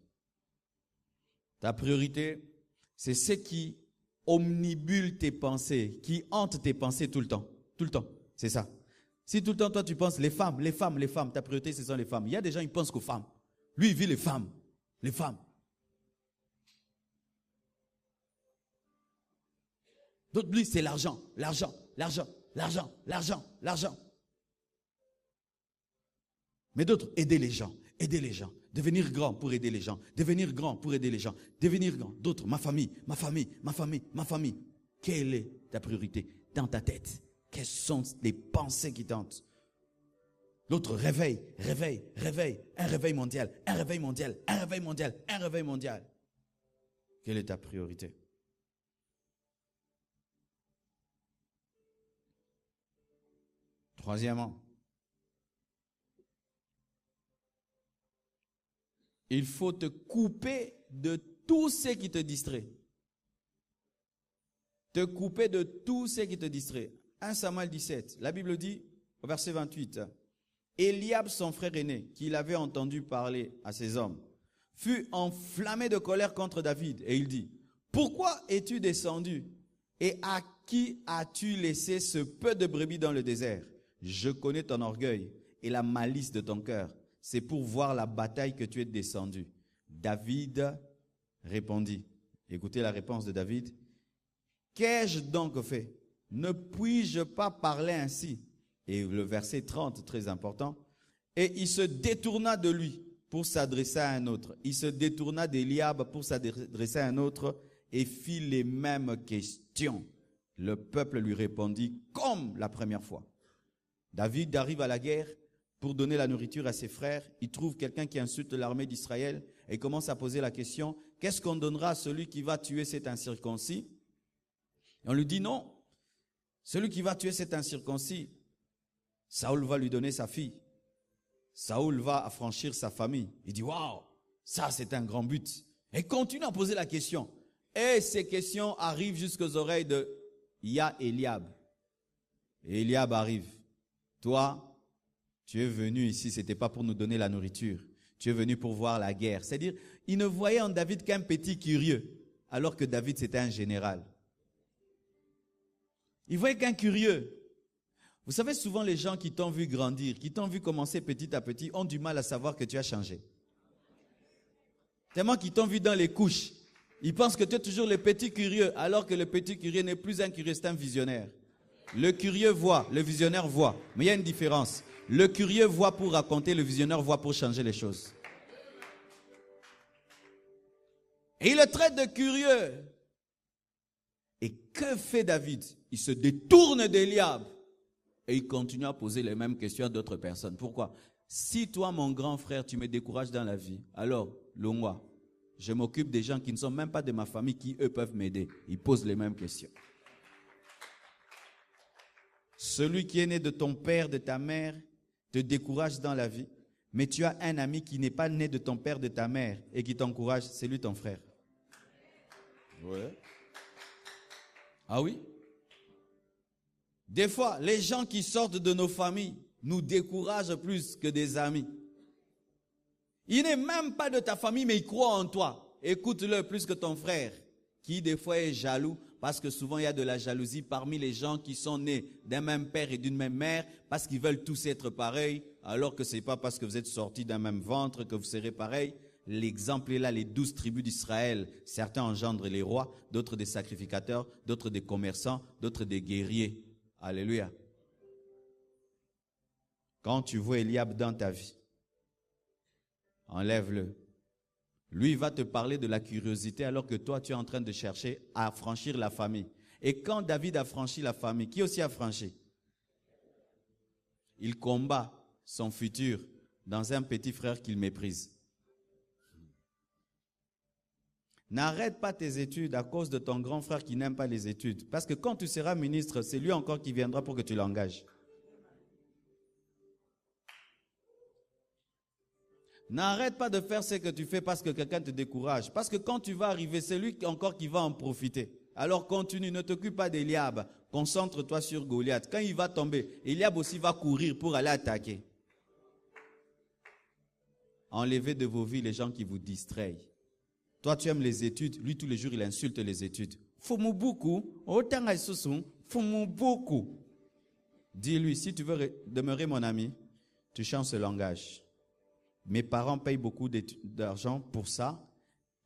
Ta priorité, c'est ce qui omnibule tes pensées, qui hante tes pensées tout le temps. Tout le temps, c'est ça. Si tout le temps, toi, tu penses les femmes, ta priorité, ce sont les femmes. Il y a des gens, ils pensent qu'aux femmes. Lui, il vit les femmes. D'autres, lui, c'est l'argent. Mais d'autres, aider les gens. Devenir grand pour aider les gens. D'autres, ma famille. Quelle est ta priorité dans ta tête? Quelles sont les pensées qui tentent? L'autre, réveil. Un réveil mondial. Quelle est ta priorité? Troisièmement, il faut te couper de tout ce qui te distrait. Te couper de tout ce qui te distrait. 1 Samuel 17, la Bible dit, au verset 28, Eliab, son frère aîné, qui avait entendu parler à ses hommes, fut enflammé de colère contre David. Et il dit, pourquoi es-tu descendu? Et à qui as-tu laissé ce peu de brebis dans le désert? Je connais ton orgueil et la malice de ton cœur. C'est pour voir la bataille que tu es descendu. David répondit. Écoutez la réponse de David. Qu'ai-je donc fait? Ne puis-je pas parler ainsi? Et le verset 30, très important. Et il se détourna de lui pour s'adresser à un autre. Il se détourna d'Éliab pour s'adresser à un autre et fit les mêmes questions. Le peuple lui répondit comme la première fois. David arrive à la guerre pour donner la nourriture à ses frères. Il trouve quelqu'un qui insulte l'armée d'Israël et commence à poser la question, qu'est-ce qu'on donnera à celui qui va tuer cet incirconcis? Et on lui dit non, celui qui va tuer cet incirconcis, Saoul va lui donner sa fille. Saoul va affranchir sa famille. Il dit, waouh, ça c'est un grand but. Et continue à poser la question. Et ces questions arrivent jusqu'aux oreilles de Éliab. Et Éliab arrive. Toi, tu es venu ici, ce n'était pas pour nous donner la nourriture. Tu es venu pour voir la guerre. C'est-à-dire, il ne voyait en David qu'un petit curieux, alors que David c'était un général. Il voyait qu'un curieux. Vous savez, souvent les gens qui t'ont vu grandir, qui t'ont vu commencer petit à petit, ont du mal à savoir que tu as changé. Tellement qu'ils t'ont vu dans les couches. Ils pensent que tu es toujours le petit curieux, alors que le petit curieux n'est plus un curieux, c'est un visionnaire. Le curieux voit, le visionnaire voit. Mais il y a une différence. Le curieux voit pour raconter, le visionnaire voit pour changer les choses. Et il le traite de curieux. Et que fait David? Il se détourne d'Éliab. Et il continue à poser les mêmes questions à d'autres personnes. Pourquoi? Si toi, mon grand frère, tu me décourages dans la vie, alors, moi, je m'occupe des gens qui ne sont même pas de ma famille, qui, eux, peuvent m'aider. Ils posent les mêmes questions. Celui qui est né de ton père, de ta mère, te décourage dans la vie. Mais tu as un ami qui n'est pas né de ton père, de ta mère, et qui t'encourage, c'est lui ton frère. Ouais. Ah oui? Des fois, les gens qui sortent de nos familles nous découragent plus que des amis. Il n'est même pas de ta famille, mais il croit en toi. Écoute-le plus que ton frère, qui des fois est jaloux, parce que souvent il y a de la jalousie parmi les gens qui sont nés d'un même père et d'une même mère, parce qu'ils veulent tous être pareils, alors que ce n'est pas parce que vous êtes sortis d'un même ventre que vous serez pareils. L'exemple est là, les 12 tribus d'Israël. Certains engendrent les rois, d'autres des sacrificateurs, d'autres des commerçants, d'autres des guerriers. Alléluia. Quand tu vois Éliab dans ta vie, enlève-le. Lui, il va te parler de la curiosité alors que toi, tu es en train de chercher à franchir la famille. Et quand David a franchi la famille, qui aussi a franchi? Il combat son futur dans un petit frère qu'il méprise. N'arrête pas tes études à cause de ton grand frère qui n'aime pas les études. Parce que quand tu seras ministre, c'est lui encore qui viendra pour que tu l'engages. N'arrête pas de faire ce que tu fais parce que quelqu'un te décourage. Parce que quand tu vas arriver, c'est lui encore qui va en profiter. Alors continue, ne t'occupe pas d'Éliab. Concentre-toi sur Goliath. Quand il va tomber, Éliab aussi va courir pour aller attaquer. Enlevez de vos vies les gens qui vous distraient. Toi, tu aimes les études. Lui, tous les jours, il insulte les études. Faut-moi beaucoup. Autant à Soussou. Faut-moi beaucoup. Dis-lui, si tu veux demeurer mon ami, tu changes ce langage. Mes parents payent beaucoup d'argent pour ça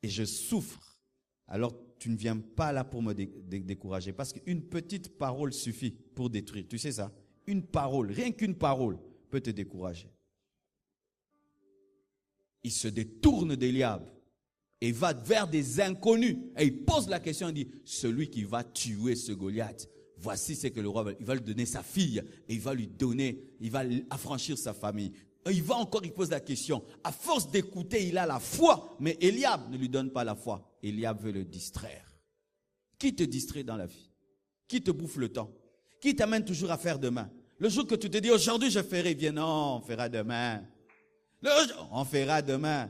et je souffre. Alors, tu ne viens pas là pour me décourager parce qu'une petite parole suffit pour détruire. Tu sais ça? Une parole, rien qu'une parole peut te décourager. Il se détourne d'Éliab. Et va vers des inconnus. Et il pose la question, il dit, celui qui va tuer ce Goliath, voici ce que le roi veut. Il va lui donner sa fille, et il va lui donner, il va affranchir sa famille. Et il pose la question. À force d'écouter, il a la foi, mais Éliab ne lui donne pas la foi. Éliab veut le distraire. Qui te distrait dans la vie? Qui te bouffe le temps? Qui t'amène toujours à faire demain? Le jour que tu te dis, aujourd'hui je ferai, viens, non, on fera demain. On fera demain.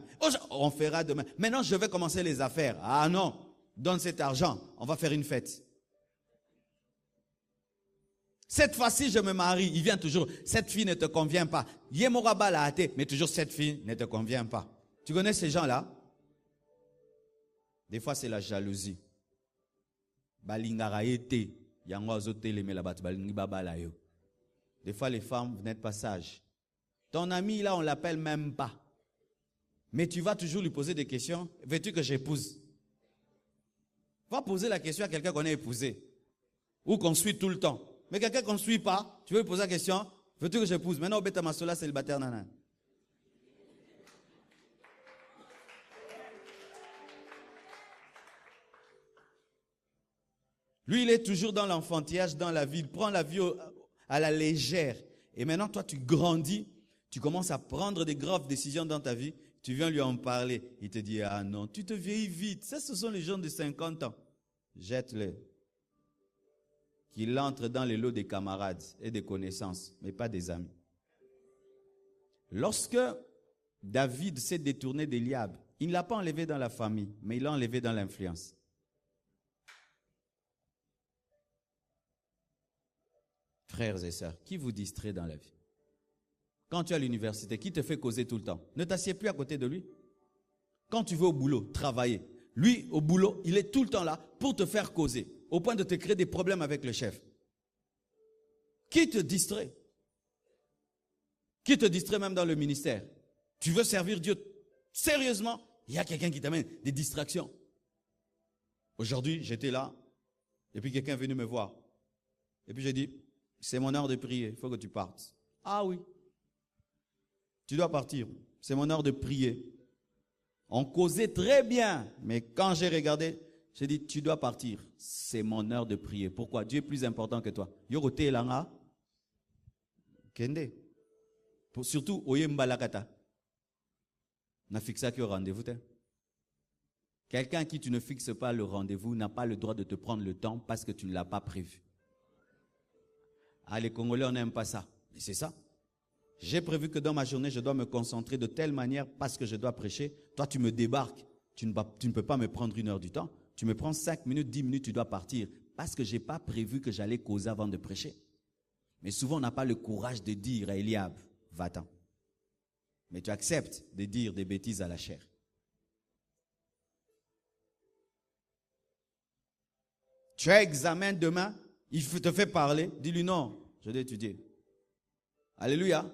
On fera demain. Maintenant, je vais commencer les affaires. Ah non, donne cet argent. On va faire une fête. Cette fois-ci, je me marie. Il vient toujours. Cette fille ne te convient pas. Yemoraba l'a hâté, mais toujours cette fille ne te convient pas. Tu connais ces gens-là? Des fois, c'est la jalousie. Des fois, les femmes, vous n'êtes pas sages. Ton ami, là, on ne l'appelle même pas. Mais tu vas toujours lui poser des questions. Veux-tu que j'épouse? Va poser la question à quelqu'un qu'on a épousé. Ou qu'on suit tout le temps. Mais quelqu'un qu'on ne suit pas, tu veux lui poser la question. Veux-tu que j'épouse? Maintenant, Beta Masola, célibataire, nana. Lui, il est toujours dans l'enfantillage, dans la vie. Il prend la vie à la légère. Et maintenant, toi, tu grandis. Tu commences à prendre des graves décisions dans ta vie. Tu viens lui en parler. Il te dit, ah non, tu te vieillis vite. Ça, ce sont les gens de 50 ans. Jette-le. Qu'il entre dans les lots des camarades et des connaissances, mais pas des amis. Lorsque David s'est détourné d'Éliab, il ne l'a pas enlevé dans la famille, mais il l'a enlevé dans l'influence. Frères et sœurs, qui vous distrait dans la vie? Quand tu es à l'université, qui te fait causer tout le temps? Ne t'assieds plus à côté de lui. Quand tu vas au boulot, travailler, lui, au boulot, il est tout le temps là pour te faire causer, au point de te créer des problèmes avec le chef. Qui te distrait? Qui te distrait même dans le ministère? Tu veux servir Dieu sérieusement? Il y a quelqu'un qui t'amène des distractions. Aujourd'hui, j'étais là, et puis quelqu'un est venu me voir. Et puis j'ai dit, c'est mon heure de prier, il faut que tu partes. Ah oui, tu dois partir, c'est mon heure de prier. On causait très bien, mais quand j'ai regardé, j'ai dit, tu dois partir, c'est mon heure de prier. Pourquoi? Dieu est plus important que toi. Yorote elanga, kende. Surtout, oye mbalakata. Na fixa qui au rendez-vous. Quelqu'un à qui tu ne fixes pas le rendez-vous n'a pas le droit de te prendre le temps parce que tu ne l'as pas prévu. Ah, les Congolais, on n'aime pas ça. Mais c'est ça. J'ai prévu que dans ma journée, je dois me concentrer de telle manière parce que je dois prêcher. Toi, tu me débarques. Tu ne peux pas me prendre 1 heure du temps. Tu me prends 5 minutes, 10 minutes, tu dois partir. Parce que je n'ai pas prévu que j'allais causer avant de prêcher. Mais souvent, on n'a pas le courage de dire à Eliab, va-t'en. Mais tu acceptes de dire des bêtises à la chair. Tu as examen demain, il te fait parler, dis-lui non, je dois étudier. Alléluia.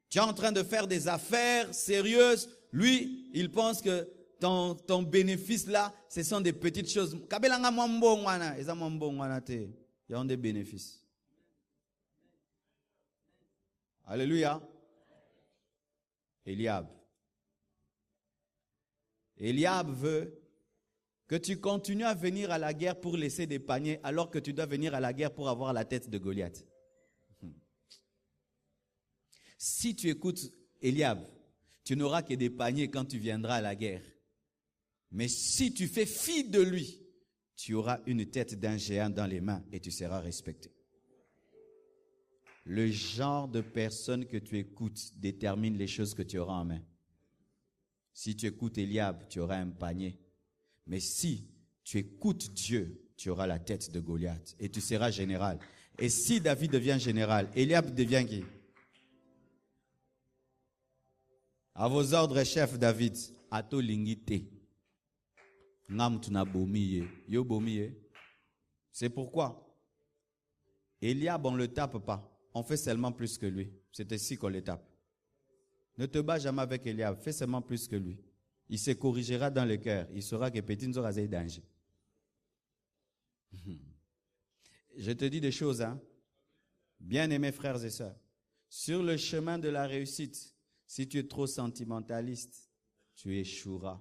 Tu es en train de faire des affaires sérieuses. Lui, il pense que ton bénéfice là, ce sont des petites choses. Il y a des bénéfices. Alléluia. Eliab. Eliab veut que tu continues à venir à la guerre pour laisser des paniers alors que tu dois venir à la guerre pour avoir la tête de Goliath. Si tu écoutes Eliab, tu n'auras que des paniers quand tu viendras à la guerre. Mais si tu fais fi de lui, tu auras une tête d'un géant dans les mains et tu seras respecté. Le genre de personne que tu écoutes détermine les choses que tu auras en main. Si tu écoutes Eliab, tu auras un panier. Mais si tu écoutes Dieu, tu auras la tête de Goliath et tu seras général. Et si David devient général, Eliab devient qui? À vos ordres, chef David, ato lingite. Ngam tuna bomiye. Yo bomiye. C'est pourquoi Eliab, on ne le tape pas. On fait seulement plus que lui. C'est ainsi qu'on le tape. Ne te bats jamais avec Eliab. Fais seulement plus que lui. Il se corrigera dans le cœur. Il saura que petit nous aura danger. Je te dis des choses, hein. Bien-aimés frères et sœurs. Sur le chemin de la réussite, si tu es trop sentimentaliste, tu échoueras.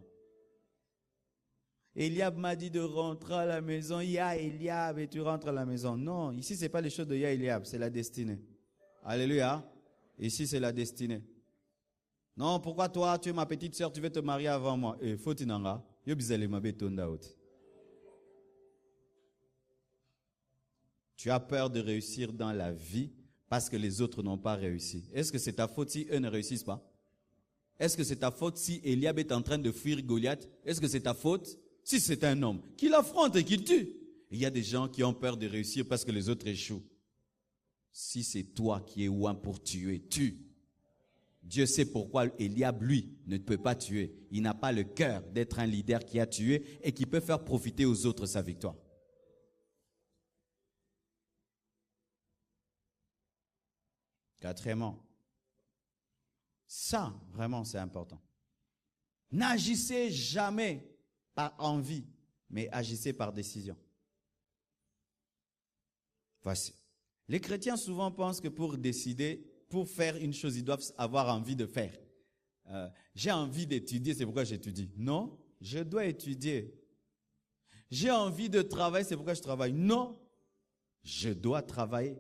Eliab m'a dit de rentrer à la maison. Il y a Eliab et tu rentres à la maison. Non, ici c'est pas les choses de ya Eliab, c'est la destinée. Alléluia. Ici c'est la destinée. Non, pourquoi toi, tu es ma petite sœur, tu veux te marier avant moi? Faut tinanga. Tu as peur de réussir dans la vie parce que les autres n'ont pas réussi. Est-ce que c'est ta faute si eux ne réussissent pas? Est-ce que c'est ta faute si Eliab est en train de fuir Goliath? Est-ce que c'est ta faute? Si c'est un homme, qu'il affronte et qu'il tue. Il y a des gens qui ont peur de réussir parce que les autres échouent. Si c'est toi qui es ouin pour tuer, tue. Dieu sait pourquoi Eliab, lui, ne peut pas tuer. Il n'a pas le cœur d'être un leader qui a tué et qui peut faire profiter aux autres sa victoire. Quatrièmement, ça, vraiment, c'est important. N'agissez jamais par envie, mais agissez par décision. Voici. Les chrétiens souvent pensent que pour décider, pour faire une chose, ils doivent avoir envie de faire. J'ai envie d'étudier, c'est pourquoi j'étudie. Non, je dois étudier. J'ai envie de travailler, c'est pourquoi je travaille. Non, je dois travailler.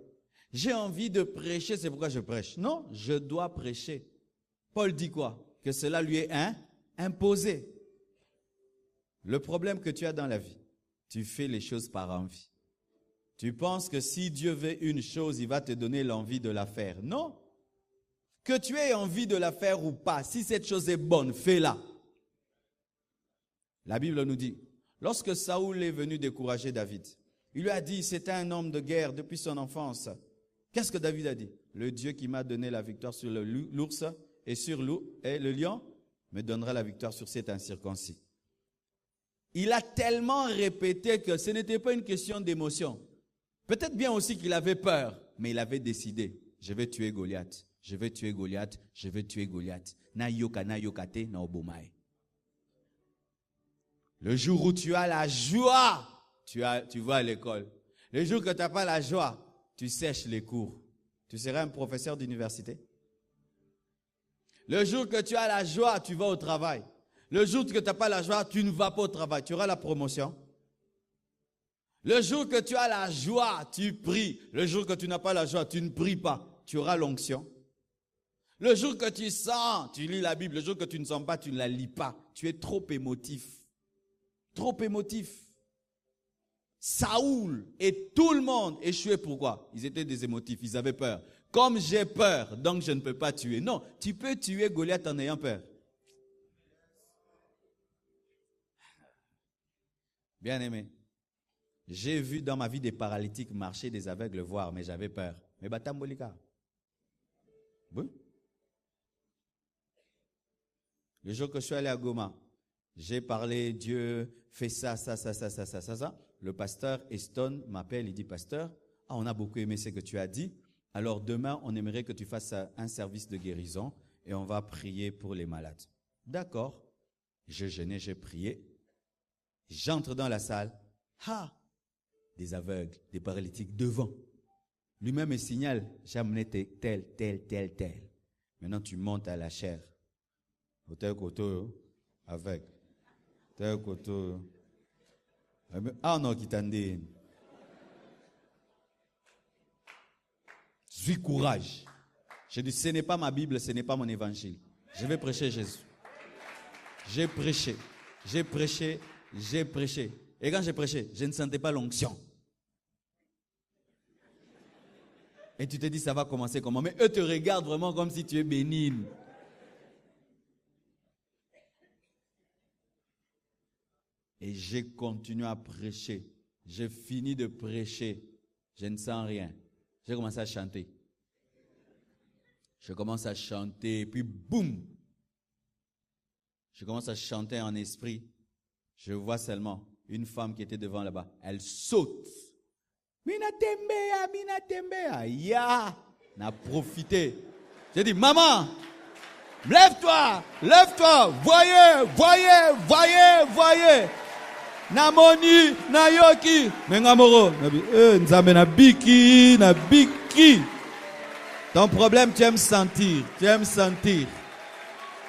J'ai envie de prêcher, c'est pourquoi je prêche. Non, je dois prêcher. Paul dit quoi? Que cela lui est imposé. Le problème que tu as dans la vie, tu fais les choses par envie. Tu penses que si Dieu veut une chose, il va te donner l'envie de la faire. Non. Que tu aies envie de la faire ou pas, si cette chose est bonne, fais-la. La Bible nous dit, lorsque Saoul est venu décourager David, il lui a dit, c'était un homme de guerre depuis son enfance. Qu'est-ce que David a dit? Le Dieu qui m'a donné la victoire sur l'ours et sur le lion me donnera la victoire sur cet incirconcis. Il a tellement répété que ce n'était pas une question d'émotion. Peut-être bien aussi qu'il avait peur, mais il avait décidé, je vais tuer Goliath. Je vais tuer Goliath, je vais tuer Goliath. Na yokate na obomae. Le jour où tu as la joie, tu vas à l'école. Le jour que tu n'as pas la joie, tu sèches les cours. Tu seras un professeur d'université. Le jour que tu as la joie, tu vas au travail. Le jour que tu n'as pas la joie, tu ne vas pas au travail. Tu auras la promotion. Le jour que tu as la joie, tu pries. Le jour que tu n'as pas la joie, tu ne pries pas. Tu auras l'onction. Le jour que tu sens, tu lis la Bible. Le jour que tu ne sens pas, tu ne la lis pas. Tu es trop émotif. Trop émotif. Saoul et tout le monde échouaient. Pourquoi? Ils étaient des émotifs, ils avaient peur. Comme j'ai peur, donc je ne peux pas tuer. Non, tu peux tuer Goliath en ayant peur. Bien aimé, j'ai vu dans ma vie des paralytiques marcher, des aveugles voir, mais j'avais peur. Mais batambolika. Oui. Le jour que je suis allé à Goma, j'ai parlé, Dieu fait ça. Le pasteur Eston m'appelle, il dit, pasteur, on a beaucoup aimé ce que tu as dit. Alors demain, on aimerait que tu fasses un service de guérison et on va prier pour les malades. D'accord. J'ai jeûné, j'ai prié. J'entre dans la salle. Des aveugles, des paralytiques devant. Lui-même me signale, j'ai amené tel. Maintenant, tu montes à la chair. Tel côté, avec. Tel côté. Ah non, qui t'endait. Suis courage. Je dis, ce n'est pas ma Bible, ce n'est pas mon évangile. Je vais prêcher Jésus. J'ai prêché. Et quand j'ai prêché, je ne sentais pas l'onction. Et tu te dis, ça va commencer comment? Mais eux te regardent vraiment comme si tu es bénigne. Et j'ai continué à prêcher. J'ai fini de prêcher. Je ne sens rien. J'ai commencé à chanter. Je commence à chanter, puis boum! Je commence à chanter en esprit. Je vois seulement une femme qui était devant là-bas. Elle saute. Mina tembea. Ya! On a profité. J'ai dit, maman, lève-toi. Voyez. Namoni, nayoki. Mengamoro. Nzambe na biki. Ton problème, tu aimes sentir.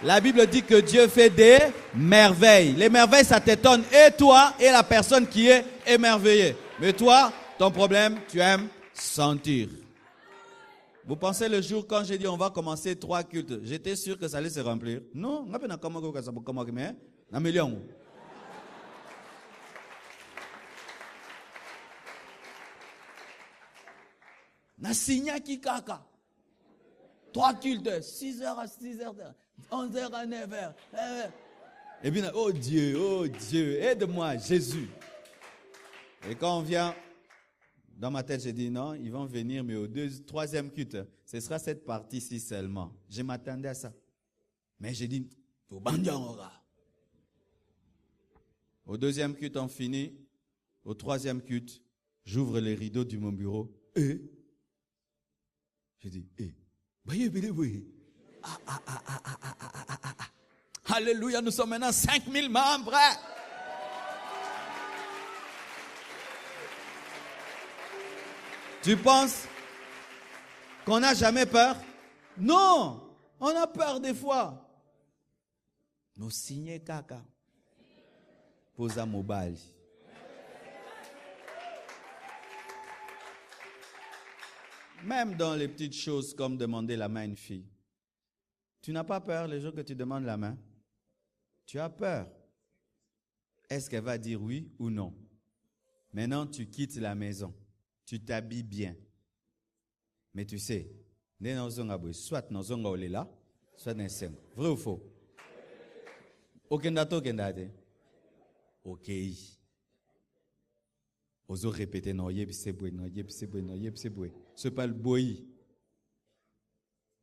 La Bible dit que Dieu fait des merveilles. Les merveilles, ça t'étonne. Et toi, et la personne qui est émerveillée. Mais toi, ton problème, tu aimes sentir. Vous pensez le jour quand j'ai dit on va commencer 3 cultes, j'étais sûr que ça allait se remplir. Non, na signa ki kaka. 3 cultes, 6h à 6h, 11h à 9h. Et bien, oh Dieu, aide-moi, Jésus. Et quand on vient, dans ma tête, j'ai dit non, ils vont venir, mais au 3e culte, ce sera cette partie-ci seulement. Je m'attendais à ça. Mais j'ai dit, au 2e culte, on finit. Au 3e culte, j'ouvre les rideaux de mon bureau. Et j'ai dit, Alléluia, nous sommes maintenant 5000 membres. Tu penses qu'on n'a jamais peur? Non, on a peur des fois. Nous signons caca. Posa mobile. Même dans les petites choses comme demander la main à une fille. Tu n'as pas peur les jours que tu demandes la main? Tu as peur. Est-ce qu'elle va dire oui ou non? Maintenant, tu quittes la maison. Tu t'habilles bien. Mais tu sais, soit dans un là, soit dans un. Vrai ou faux? Aucun date. Ok. Oso répéter non, c'est pas le boy.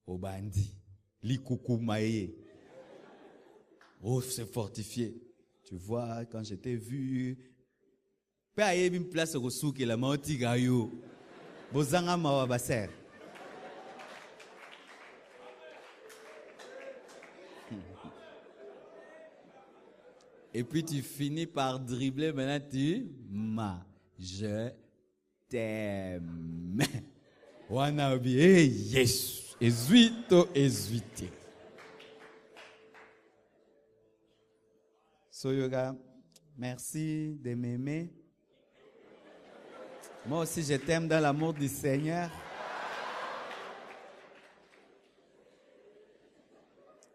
Au bandit. Li coucou maé. Oh, c'est fortifié. Tu vois, quand je t'ai vu, pas y une place au souk et la menti gayo. Bozanga mawa baser. Et puis tu finis par dribbler, maintenant je t'aime. Wanabi, yes, ezuito. So yoga, merci de m'aimer. Moi aussi je t'aime dans l'amour du Seigneur.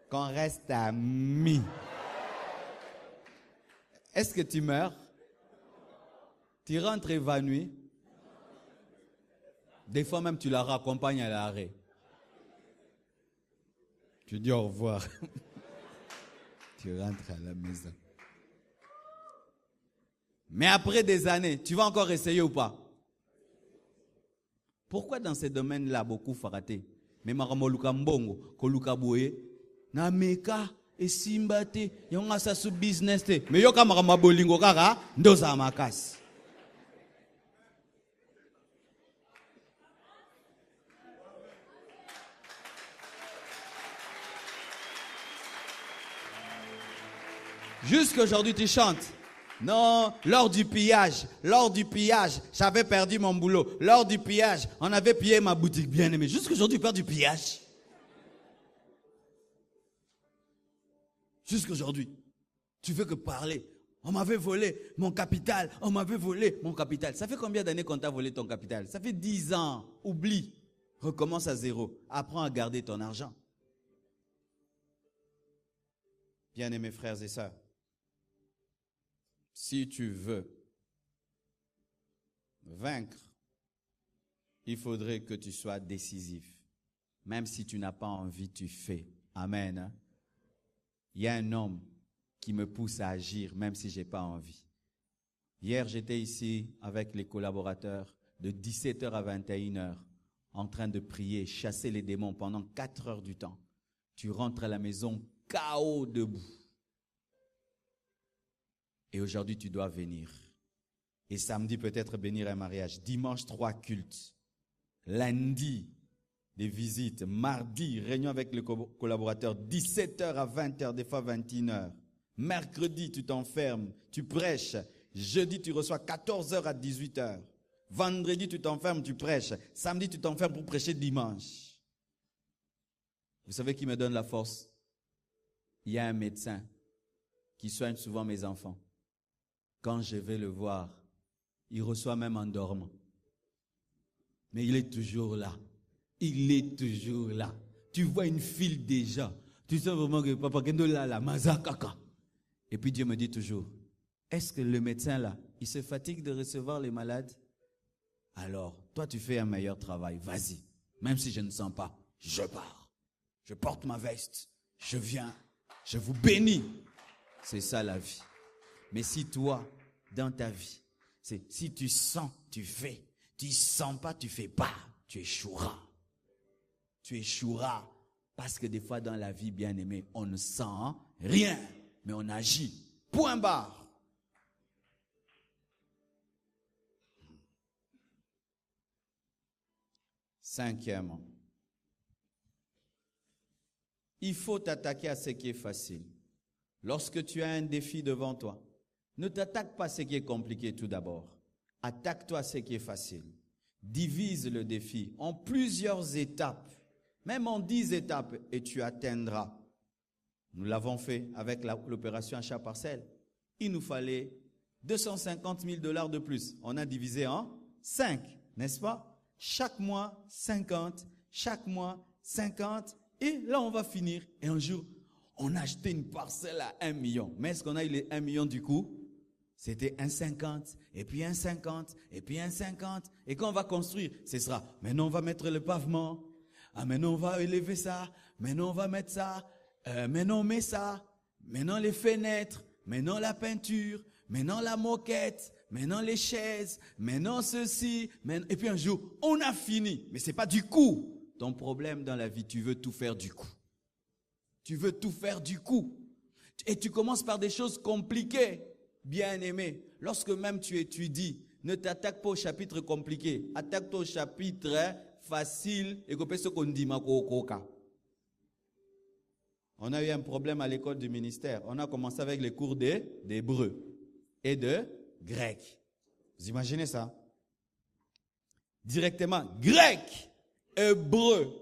Qu'on reste amis. Est-ce que tu meurs? Tu rentres évanoui? Des fois même tu la raccompagnes à l'arrêt. Tu dis au revoir. Tu rentres à la maison. Mais après des années, tu vas encore essayer ou pas? Pourquoi dans ces domaines-là, beaucoup faut rater? Mais maramoluka mbongo, koluka boye, na meka, et simbate, yonga sa sous business te. Mais yoka maramabolingo kaka, ndoza makasi. Jusqu'aujourd'hui, tu chantes. Non, lors du pillage, j'avais perdu mon boulot. Lors du pillage, on avait pillé ma boutique bien aimée. Jusqu'aujourd'hui, tu perds du pillage. Jusqu'aujourd'hui, tu veux que parler. On m'avait volé mon capital. Ça fait combien d'années qu'on t'a volé ton capital? Ça fait 10 ans. Oublie. Recommence à zéro. Apprends à garder ton argent. Bien-aimés frères et sœurs, si tu veux vaincre, il faudrait que tu sois décisif. Même si tu n'as pas envie, tu fais. Amen. Il y a un homme qui me pousse à agir, même si je n'ai pas envie. Hier, j'étais ici avec les collaborateurs de 17h à 21h, en train de prier, chasser les démons pendant 4 heures du temps. Tu rentres à la maison, KO debout. Et aujourd'hui, tu dois venir. Et samedi, peut-être venir à un mariage. Dimanche, 3 cultes. Lundi, des visites. Mardi, réunion avec les collaborateurs. 17h à 20h, des fois 21h. Mercredi, tu t'enfermes, tu prêches. Jeudi, tu reçois 14h à 18h. Vendredi, tu t'enfermes, tu prêches. Samedi, tu t'enfermes pour prêcher dimanche. Vous savez qui me donne la force? Il y a un médecin qui soigne souvent mes enfants. Quand je vais le voir, il reçoit même en dormant. Mais il est toujours là. Il est toujours là. Tu vois une file déjà. Tu sais vraiment que Papa Kendo là, mazakaka. Et puis Dieu me dit toujours, est-ce que le médecin là, il se fatigue de recevoir les malades? Alors, toi tu fais un meilleur travail, vas-y. Même si je ne sens pas, je pars. Je porte ma veste, je viens, je vous bénis. C'est ça la vie. Mais si toi, dans ta vie, si tu sens, tu fais. Tu ne sens pas, tu ne fais pas. Tu échoueras. Tu échoueras. Parce que des fois dans la vie, bien aimé, on ne sent rien, mais on agit. Point barre. Cinquièmement, il faut t'attaquer à ce qui est facile. Lorsque tu as un défi devant toi, ne t'attaque pas à ce qui est compliqué tout d'abord. Attaque-toi à ce qui est facile. Divise le défi en plusieurs étapes, même en 10 étapes, et tu atteindras. Nous l'avons fait avec l'opération achat parcelle. Il nous fallait $250 000 de plus. On a divisé en 5, n'est-ce pas? chaque mois 50, chaque mois 50, et là on va finir. Et un jour, on a acheté une parcelle à 1 million. Mais est-ce qu'on a eu les 1 million du coup? C'était 1,50, et puis 1,50, et puis 1,50. Et quand on va construire, ce sera, maintenant on va mettre le pavement, maintenant on va élever ça, maintenant on va mettre ça, maintenant on met ça, maintenant les fenêtres, maintenant la peinture, maintenant la moquette, maintenant les chaises, maintenant ceci, et puis un jour, on a fini. Mais ce n'est pas du coup. Ton problème dans la vie, tu veux tout faire du coup. Tu veux tout faire du coup. Et tu commences par des choses compliquées, bien-aimé. Lorsque même tu étudies, ne t'attaque pas au chapitre compliqué. Attaque-toi au chapitre facile et que ce qu'on dit. On a eu un problème à l'école du ministère. On a commencé avec les cours d'hébreu et de grec. Vous imaginez ça? Directement, grec, hébreu,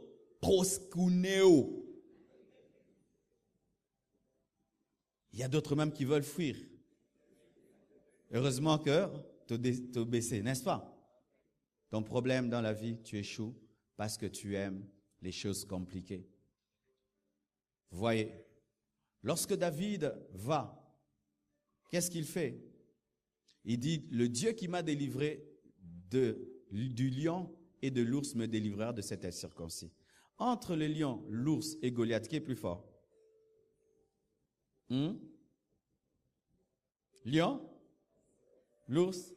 proskuneo. Il y a d'autres même qui veulent fuir. Heureusement que tu as baissé, n'est-ce pas? Ton problème dans la vie, tu échoues parce que tu aimes les choses compliquées. Vous voyez, lorsque David va, qu'est-ce qu'il fait? Il dit, le Dieu qui m'a délivré du lion et de l'ours me délivrera de cette circoncis. Entre le lion, l'ours et Goliath, qui est plus fort? Lion, l'ours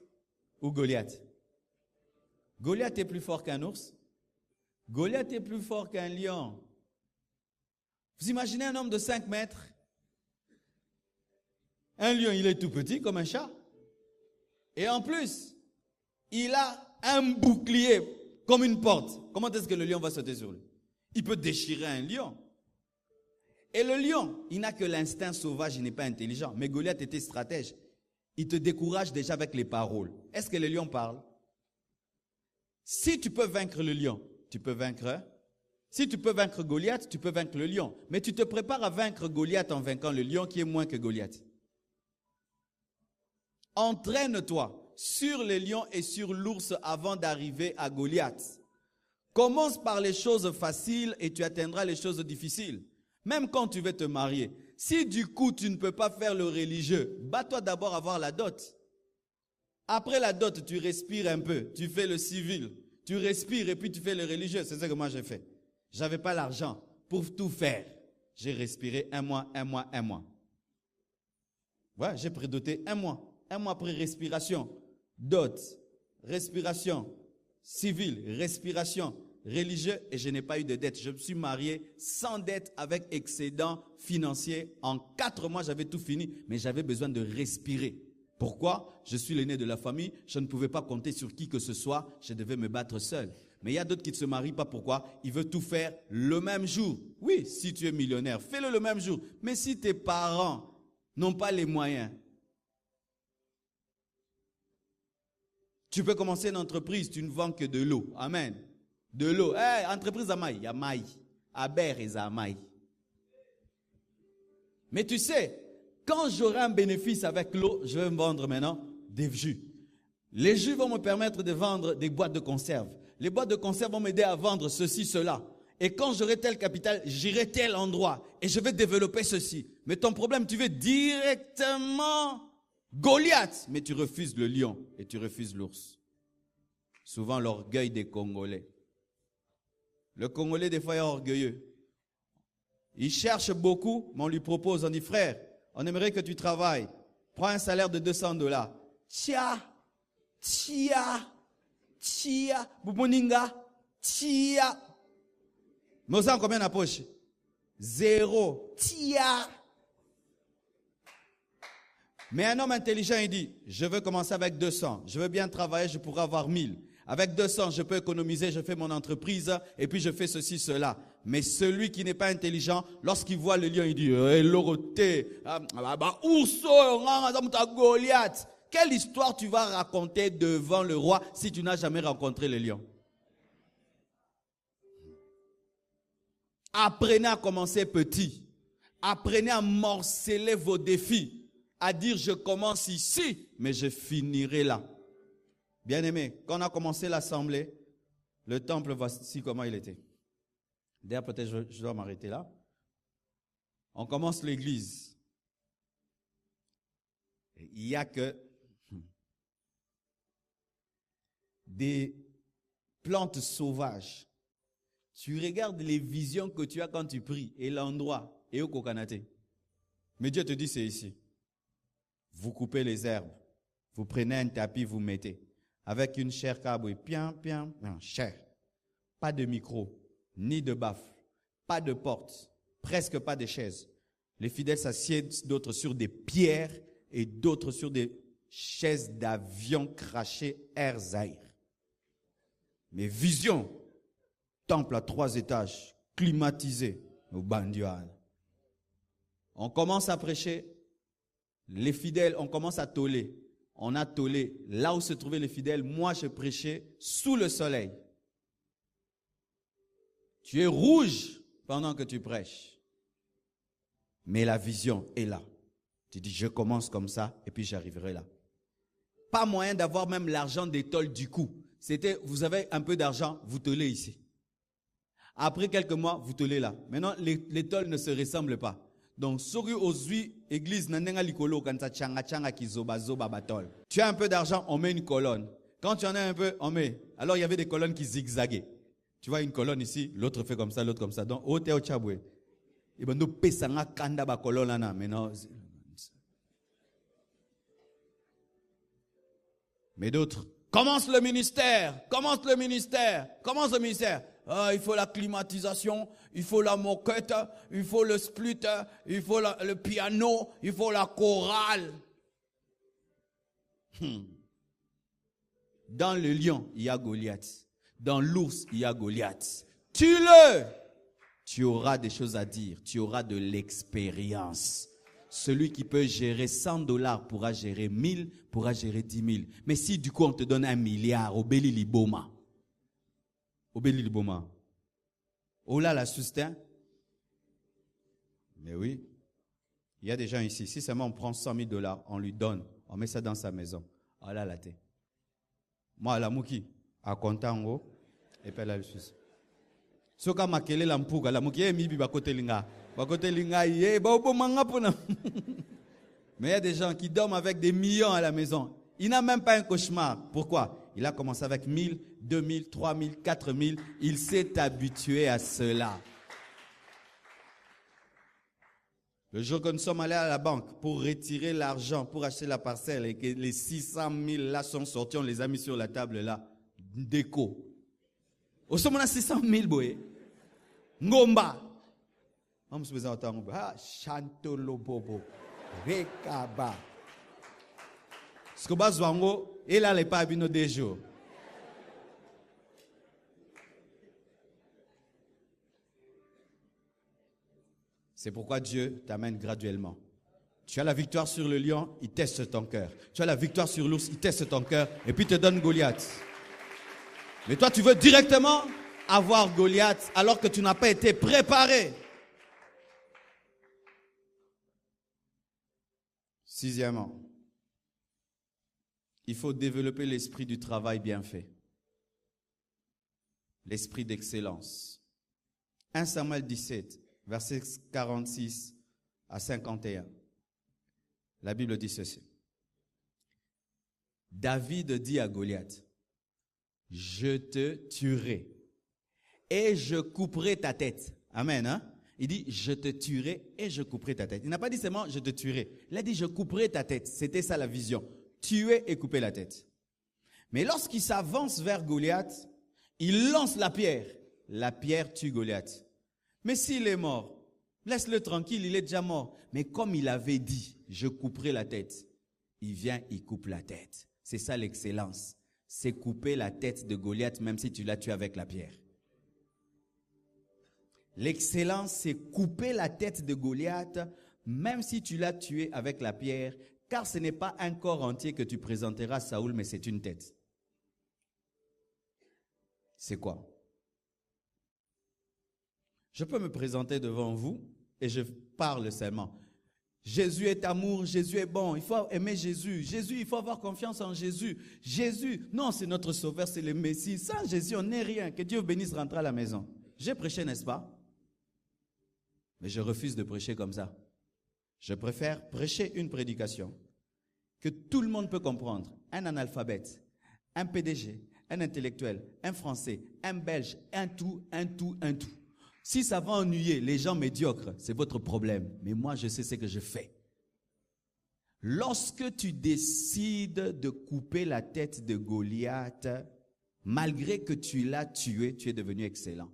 ou Goliath? Goliath est plus fort qu'un ours. Goliath est plus fort qu'un lion. Vous imaginez un homme de 5 mètres? Un lion, il est tout petit comme un chat. Et en plus, il a un bouclier comme une porte. Comment est-ce que le lion va sauter sur lui? Il peut déchirer un lion. Et le lion, il n'a que l'instinct sauvage, il n'est pas intelligent. Mais Goliath était stratège. Il te décourage déjà avec les paroles. Est-ce que le lion parle? Si tu peux vaincre le lion, tu peux vaincre. Si tu peux vaincre Goliath, tu peux vaincre le lion. Mais tu te prépares à vaincre Goliath en vainquant le lion qui est moins que Goliath. Entraîne-toi sur les lions et sur l'ours avant d'arriver à Goliath. Commence par les choses faciles et tu atteindras les choses difficiles. Même quand tu veux te marier, si du coup tu ne peux pas faire le religieux, bats-toi d'abord à avoir la dot. Après la dot, tu respires un peu, tu fais le civil, tu respires et puis tu fais le religieux. C'est ça que moi j'ai fait. Je n'avais pas l'argent pour tout faire. J'ai respiré 1 mois. Ouais, j'ai prédoté 1 mois. 1 mois après respiration, dot, respiration, civil, respiration, religieux, et je n'ai pas eu de dette. Je me suis marié sans dette avec excédent financier. En 4 mois, j'avais tout fini, mais j'avais besoin de respirer. Pourquoi? Je suis l'aîné de la famille, je ne pouvais pas compter sur qui que ce soit, je devais me battre seul. Mais il y a d'autres qui ne se marient pas. Pourquoi? Ils veulent tout faire le même jour. Oui, si tu es millionnaire, fais-le le même jour. Mais si tes parents n'ont pas les moyens, tu peux commencer une entreprise, tu ne vends que de l'eau. Amen. De l'eau. Hey, entreprise à maï, il y a maï. À ber et à maï. Mais tu sais, quand j'aurai un bénéfice avec l'eau, je vais me vendre maintenant des jus. Les jus vont me permettre de vendre des boîtes de conserve. Les boîtes de conserve vont m'aider à vendre ceci, cela. Et quand j'aurai tel capital, j'irai tel endroit. Et je vais développer ceci. Mais ton problème, tu veux directement Goliath. Mais tu refuses le lion et tu refuses l'ours. Souvent l'orgueil des Congolais. Le Congolais, des fois, est orgueilleux. Il cherche beaucoup, mais on lui propose, on dit, frère, on aimerait que tu travailles. Prends un salaire de $200. Tia, Bubuninga, tia. Mais on combien à poche? 0. Tia. Mais un homme intelligent, il dit, je veux commencer avec 200. Je veux bien travailler, je pourrais avoir 1000. Avec 200, je peux économiser, je fais mon entreprise et puis je fais ceci, cela. Mais celui qui n'est pas intelligent, lorsqu'il voit le lion, il dit, Goliath. Quelle histoire tu vas raconter devant le roi si tu n'as jamais rencontré le lion? Apprenez à commencer petit. Apprenez à morceler vos défis. À dire, je commence ici, mais je finirai là. Bien-aimé, quand on a commencé l'assemblée, Le temple, voici comment il était. D'ailleurs, peut-être je dois m'arrêter là. On commence l'église. Il n'y a que des plantes sauvages. Tu regardes les visions que tu as quand tu pries et l'endroit et au Kokanate. Mais Dieu te dit c'est ici. Vous coupez les herbes. Vous prenez un tapis, vous mettez. Avec une chair cabouille. Chair. Pas de micro, ni de baffle, pas de porte, presque pas de chaises. Les fidèles s'assiedent d'autres sur des pierres et d'autres sur des chaises d'avion crachées Air Zahir. Mais vision, temple à 3 étages, climatisé, au Bandiouane. On commence à prêcher, les fidèles, on commence à toller. On a tollé là où se trouvaient les fidèles. Moi, je prêchais sous le soleil. Tu es rouge pendant que tu prêches. Mais la vision est là. Tu dis, je commence comme ça et puis j'arriverai là. Pas moyen d'avoir même l'argent des tolls du coup. C'était, vous avez un peu d'argent, vous tollez ici. Après quelques mois, vous tollez là. Maintenant, les tolls ne se ressemblent pas. Donc, sori ozui église nanenga likolo kansa changa kizoba zoba batol. Tu as un peu d'argent, on met une colonne. Quand tu en as un peu, on met. Alors, il y avait des colonnes qui zigzaguaient. Tu vois une colonne ici, l'autre fait comme ça, l'autre comme ça. Donc, au théo chabwe. Et ben, nous pesanga kanda ba colonne là, maintenant. Mais d'autres, commence le ministère. Ah, il faut la climatisation, il faut la moquette, il faut le split, il faut le piano, il faut la chorale. Dans le lion, il y a Goliath. Dans l'ours, il y a Goliath. Tue-le. Tu auras des choses à dire. Tu auras de l'expérience. Celui qui peut gérer $100 pourra gérer 1000, pourra gérer 10 000. Mais si du coup on te donne 1 milliard, obéli liboma. Obéli liboma. Oh là, la sustain. Mais oui. Il y a des gens ici. Si seulement on prend $100,000, on lui donne. On met ça dans sa maison. Oh là, la tête. Moi, la mouki. A kontango et puis la Suisse. Soka makele la mpuga la muki mi bakote linga ye ba obo manga pona. Mais il y a des gens qui dorment avec des millions à la maison. Il n'a même pas un cauchemar. Pourquoi? Il a commencé avec 1000, 2000, 3000, 4000. Il s'est habitué à cela. Le jour que nous sommes allés à la banque pour retirer l'argent, pour acheter la parcelle et que les 600 000 là sont sortis, on les a mis sur la table là. Déco. Au sommet, on a 600 000 boye. Ngomba. On se faisait entendre. Ah, Chantolo Bobo. Rekaba. Skoba Zwango, et là, les pas abino des jours. C'est pourquoi Dieu t'amène graduellement. Tu as la victoire sur le lion, il teste ton cœur. Tu as la victoire sur l'ours, il teste ton cœur. Et puis il te donne Goliath. Mais toi, tu veux directement avoir Goliath alors que tu n'as pas été préparé. Sixièmement, il faut développer l'esprit du travail bien fait. L'esprit d'excellence. 1 Samuel 17, versets 46 à 51. La Bible dit ceci. David dit à Goliath, je te tuerai et je couperai ta tête. Amen. Hein? Il dit, je te tuerai et je couperai ta tête. Il n'a pas dit seulement, je te tuerai. Il a dit, je couperai ta tête. C'était ça la vision. Tuer et couper la tête. Mais lorsqu'il s'avance vers Goliath, il lance la pierre. La pierre tue Goliath. Mais s'il est mort, laisse-le tranquille, il est déjà mort. Mais comme il avait dit, je couperai la tête, il vient, il coupe la tête. C'est ça l'excellence. C'est couper la tête de Goliath même si tu l'as tué avec la pierre. L'excellence, c'est couper la tête de Goliath même si tu l'as tué avec la pierre, car ce n'est pas un corps entier que tu présenteras à Saoul, mais c'est une tête. C'est quoi? Je peux me présenter devant vous et je parle seulement. Jésus est amour, Jésus est bon. Il faut aimer Jésus. Jésus, il faut avoir confiance en Jésus. Jésus, non, c'est notre sauveur, c'est le Messie. Sans Jésus, on n'est rien. Que Dieu bénisse, rentrer à la maison. J'ai prêché, n'est-ce pas? Mais je refuse de prêcher comme ça. Je préfère prêcher une prédication que tout le monde peut comprendre. Un analphabète, un PDG, un intellectuel, un Français, un Belge, un tout. Si ça va ennuyer les gens médiocres, c'est votre problème. Mais moi, je sais ce que je fais. Lorsque tu décides de couper la tête de Goliath, malgré que tu l'as tué, tu es devenu excellent.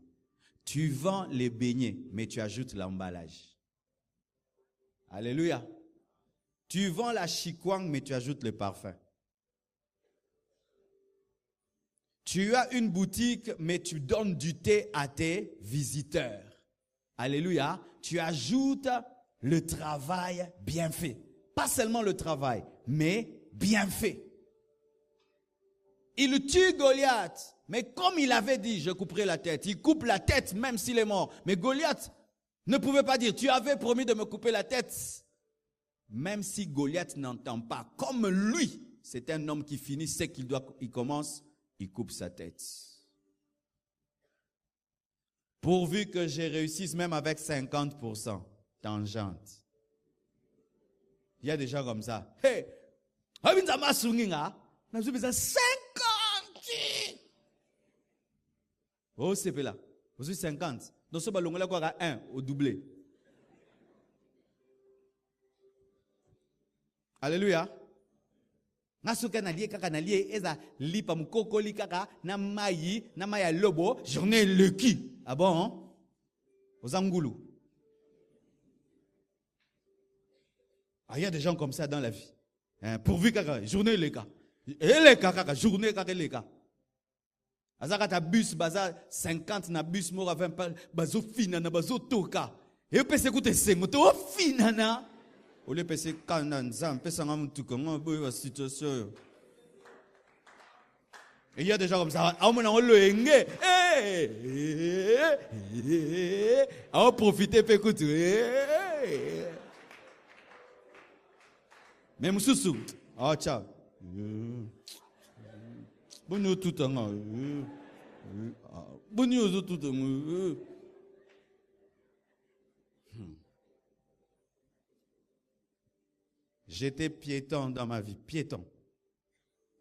Tu vends les beignets, mais tu ajoutes l'emballage. Alléluia. Tu vends la chikwang, mais tu ajoutes le parfum. Tu as une boutique, mais tu donnes du thé à tes visiteurs. Alléluia. Tu ajoutes le travail bien fait. Pas seulement le travail, mais bien fait. Il tue Goliath, mais comme il avait dit, je couperai la tête. Il coupe la tête même s'il est mort. Mais Goliath ne pouvait pas dire, tu avais promis de me couper la tête. Même si Goliath n'entend pas, comme lui, c'est un homme qui finit, sait il commence, il coupe sa tête. Pourvu que je réussisse même avec 50%, tangente. Il y a des gens comme ça. Hey, 50! Oh, c'est là. Vous avez 50. Donc, ce ballon là, quoi, 1 au doublé. Alléluia. Nasuka na lié kaka na lié eza lipa mukoko li kaka na maya lobo journée leki. Ah bon? Hein? Aux Angoulou. Ah, il y a des gens comme ça dans la vie. Hein, pourvu kaka journée leka. Et leka kaka journée kaka leka. Azaka ta bus baza 50 na bus mora 20 bazo fina na bazo toka. Et peut s'écouter sengo to fina na. Au lieu de passer quand on a tout comment la situation. Et il y a des gens comme ça. On va profiter pour écouter. Même sous. Ah ciao. Bonjour tout le monde. Bonjour tout le monde. J'étais piéton dans ma vie, piéton.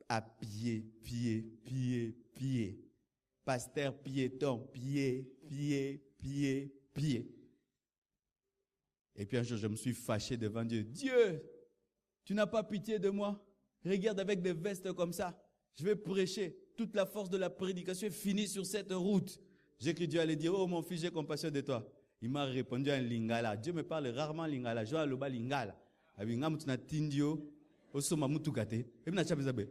À pied. Pasteur piéton, pied. Et puis un jour, je me suis fâché devant Dieu. Dieu, tu n'as pas pitié de moi. Regarde avec des vestes comme ça. Je vais prêcher. Toute la force de la prédication est finie sur cette route. J'ai cru Dieu allait dire, oh mon fils, j'ai compassion de toi. Il m'a répondu en lingala. Dieu me parle rarement lingala. Je vais aller lingala. Abi ngamu tuna tindio osoma mutukate ebi na chabe zabe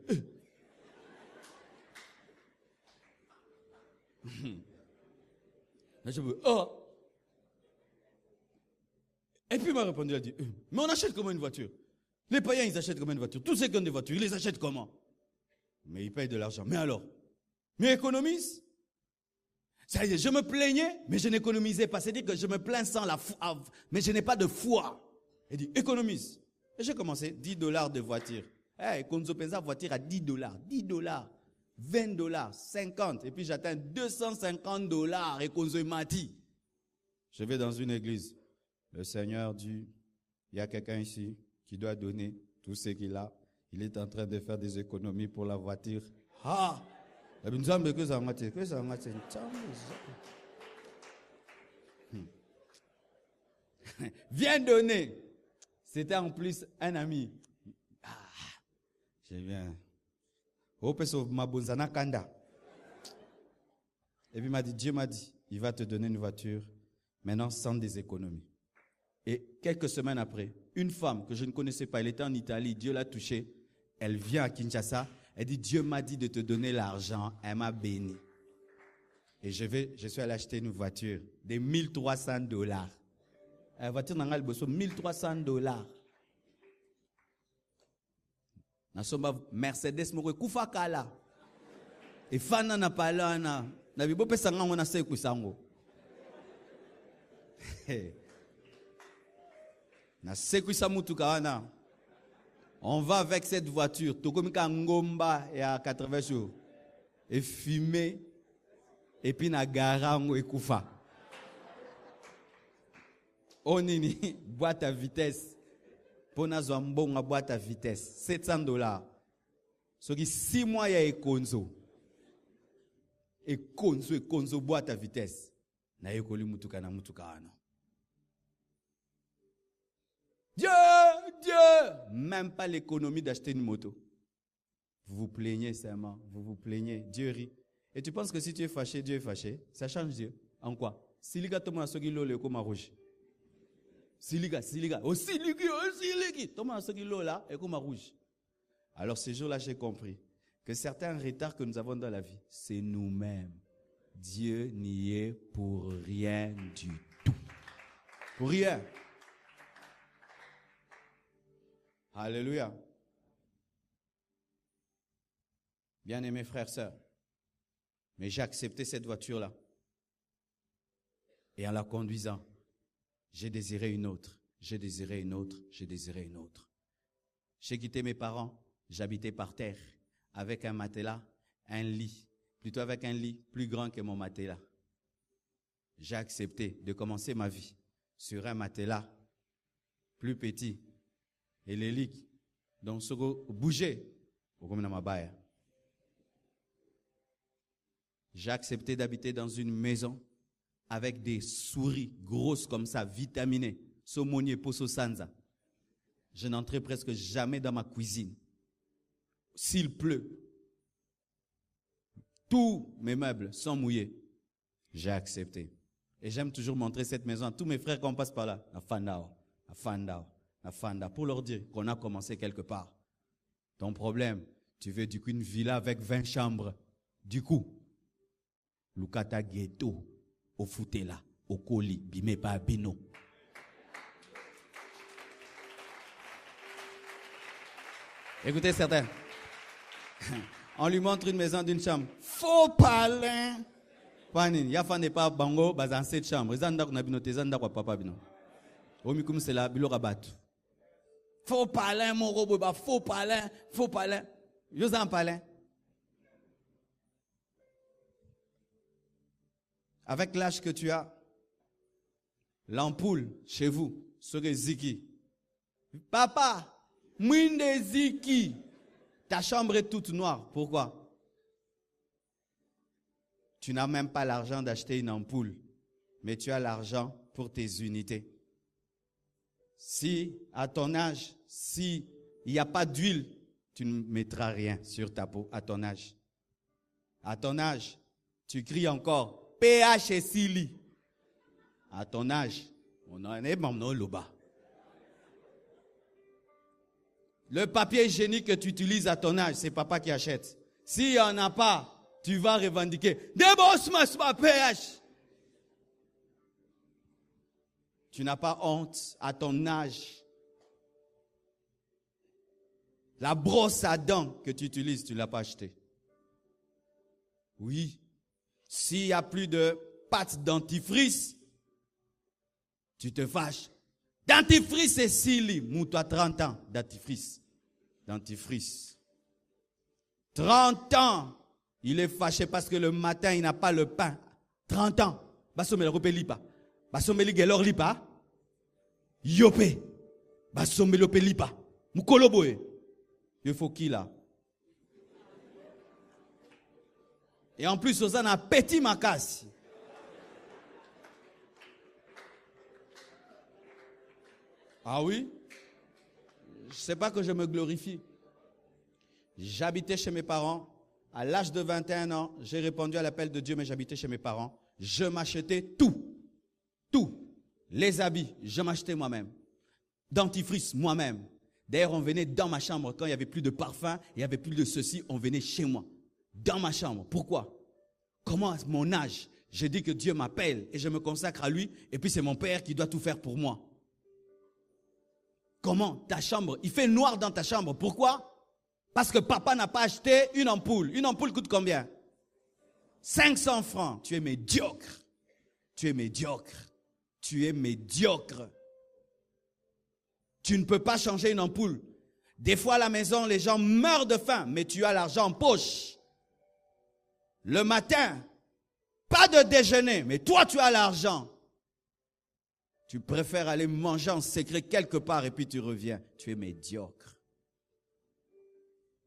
na chabe oh et puis il m'a répondu, il a dit mais on achète comment une voiture? Les païens ils achètent comment une voiture? Tous ceux qui ont des voitures ils les achètent comment? Mais ils payent de l'argent. Mais alors, mais économise. Ça y est, je me plaignais mais je n'économisais pas. C'est-à-dire que je me plains sans la foi, mais je n'ai pas de foi. Il dit, économise. Et j'ai commencé, $10 de voiture. Hey, Konzo Penza voiture à $10, $10, $20, 50. Et puis j'atteins $250 et Konzo Mati. Je vais dans une église. Le Seigneur dit, il y a quelqu'un ici qui doit donner tout ce qu'il a. Il est en train de faire des économies pour la voiture. Ah! Viens donner. C'était en plus un ami. Ah, je viens. Et puis il m'a dit, Dieu m'a dit, il va te donner une voiture, maintenant sans des économies. Et quelques semaines après, une femme que je ne connaissais pas, elle était en Italie, Dieu l'a touchée, elle vient à Kinshasa, elle dit, Dieu m'a dit de te donner l'argent, elle m'a béni. Et je suis allé acheter une voiture de $1,300. La voiture n'a pas besoin de $1,300. Nasomba Mercedes moko kufa kala. E fana na palana. Na bibo pesa ngango na seku sango. Na sekwisa mutuka wana. On va avec cette voiture. Tokomika ngomba ya 80 jours. Et fumer. Et puis na garango et koufa. Onini, boîte à vitesse. Pona zwambonga boîte à vitesse. $700. Ce qui 6 mois ya ekonzo. Ekonzo boîte à vitesse. Na yekoli mutuka na mutuka wana. Dieu, même pas l'économie d'acheter une moto. Vous vous plaignez seulement, vous vous plaignez, Dieu rit. Et tu penses que si tu es fâché, Dieu est fâché? Ça change Dieu. En quoi? Siliga toma soki lo le koma rouge. Siliga. Oh siligi. Toma soki lo là et koma rouge. Alors ce jour-là, j'ai compris que certains retards que nous avons dans la vie, c'est nous-mêmes. Dieu n'y est pour rien du tout. Pour rien. Alléluia. Bien-aimés frères, sœurs, mais j'ai accepté cette voiture-là. Et en la conduisant, j'ai désiré une autre. J'ai quitté mes parents, j'habitais par terre, avec un matelas, un lit, plutôt avec un lit plus grand que mon matelas. J'ai accepté de commencer ma vie sur un matelas plus petit. Et les lits, donc ce que bouger, j'ai accepté d'habiter dans une maison avec des souris grosses comme ça, vitaminées, somonier, poso sanza. Je n'entrais presque jamais dans ma cuisine. S'il pleut, tous mes meubles sont mouillés. J'ai accepté. Et j'aime toujours montrer cette maison à tous mes frères quand on passe par là. Afanda, pour leur dire qu'on a commencé quelque part. Ton problème, tu veux du coup une villa avec 20 chambres. Du coup, Lukata Ghetto, au Futela, au Koli, Bimepa Bino. Écoutez certains. On lui montre une maison d'une chambre. Faux palin. Panin, Yafa n'est pas bango, bazan 7 chambres. Zanda ko nabino te zanda ko papa bino. Omi comme c'est la bilo rabat. Faux palin, mon robot, faux palin. Yosan palin. Avec l'âge que tu as, l'ampoule chez vous serait ziki. Papa, mouine ziki. Ta chambre est toute noire. Pourquoi? Tu n'as même pas l'argent d'acheter une ampoule, mais tu as l'argent pour tes unités. Si, à ton âge, s'il n'y a pas d'huile, tu ne mettras rien sur ta peau à ton âge. À ton âge, tu cries encore pH et Sili. À ton âge, on en est maintenant là-bas. Le papier hygiénique que tu utilises à ton âge, c'est papa qui achète. S'il n'y en a pas, tu vas revendiquer. Débosse ma pH. Tu n'as pas honte à ton âge. La brosse à dents que tu utilises, tu ne l'as pas achetée. Oui. S'il n'y a plus de pâte dentifrice, tu te fâches. Dentifrice c'est Sili. Moutoi 30 ans, dentifrice. 30 ans. Il est fâché parce que le matin, il n'a pas le pain. 30 ans. Basomé le repeli pas. Basomé le gelor lipa. Yopé. Basomé le lipa. Mukoloboe. Il faut qui là? Et en plus, on a petit macasse. Ah oui? Je ne sais pas que je me glorifie. J'habitais chez mes parents. À l'âge de 21 ans, j'ai répondu à l'appel de Dieu, mais j'habitais chez mes parents. Je m'achetais tout. Les habits, je m'achetais moi-même. Dentifrice, moi-même. D'ailleurs, on venait dans ma chambre quand il n'y avait plus de parfum, il n'y avait plus de ceci, on venait chez moi. Dans ma chambre. Pourquoi? Comment, à mon âge, j'ai dit que Dieu m'appelle et je me consacre à lui, et puis c'est mon père qui doit tout faire pour moi. Comment? Ta chambre, il fait noir dans ta chambre. Pourquoi? Parce que papa n'a pas acheté une ampoule. Une ampoule coûte combien? 500 francs. Tu es médiocre. Tu ne peux pas changer une ampoule. Des fois, à la maison, les gens meurent de faim, mais tu as l'argent en poche. Le matin, pas de déjeuner, mais toi, tu as l'argent. Tu préfères aller manger en secret quelque part et puis tu reviens. Tu es médiocre.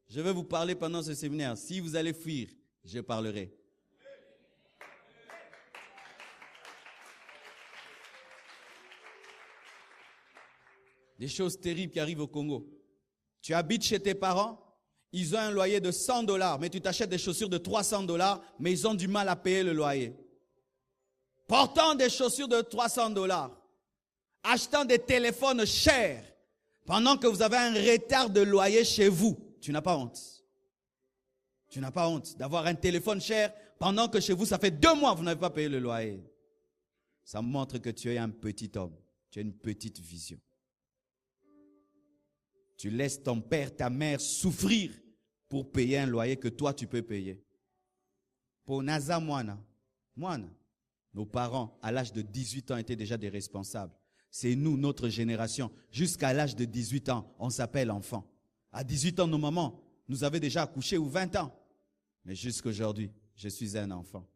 Je vais vous parler pendant ce séminaire. Si vous allez fuir, je parlerai. Des choses terribles qui arrivent au Congo. Tu habites chez tes parents, ils ont un loyer de $100, mais tu t'achètes des chaussures de $300, mais ils ont du mal à payer le loyer. Portant des chaussures de $300, achetant des téléphones chers, pendant que vous avez un retard de loyer chez vous. Tu n'as pas honte. Tu n'as pas honte d'avoir un téléphone cher pendant que chez vous, ça fait 2 mois que vous n'avez pas payé le loyer. Ça montre que tu es un petit homme. Tu as une petite vision. Tu laisses ton père, ta mère souffrir pour payer un loyer que toi, tu peux payer. Pour Naza Moana, nos parents, à l'âge de 18 ans, étaient déjà des responsables. C'est nous, notre génération. Jusqu'à l'âge de 18 ans, on s'appelle enfant. À 18 ans, nos mamans nous avaient déjà accouchés ou 20 ans. Mais jusqu'à aujourd'hui, je suis un enfant.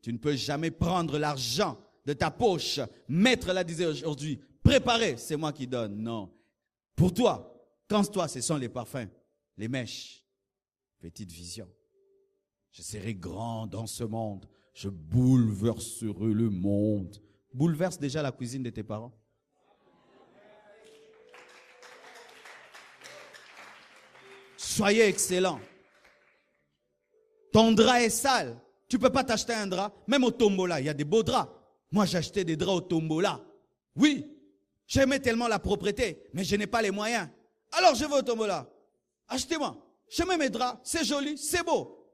Tu ne peux jamais prendre l'argent de ta poche, mettre là, disait aujourd'hui, préparer, c'est moi qui donne. Non. Pour toi, quand toi, ce sont les parfums, les mèches. Petite vision. Je serai grand dans ce monde. Je bouleverserai le monde. Bouleverse déjà la cuisine de tes parents. Soyez excellent. Ton drap est sale. Tu ne peux pas t'acheter un drap. Même au tombola, il y a des beaux draps. Moi, j'ai acheté des draps au tombola. Oui, j'aimais tellement la propreté, mais je n'ai pas les moyens. Alors, je vais au tombola. Achetez-moi. J'aime mes draps. C'est joli, c'est beau.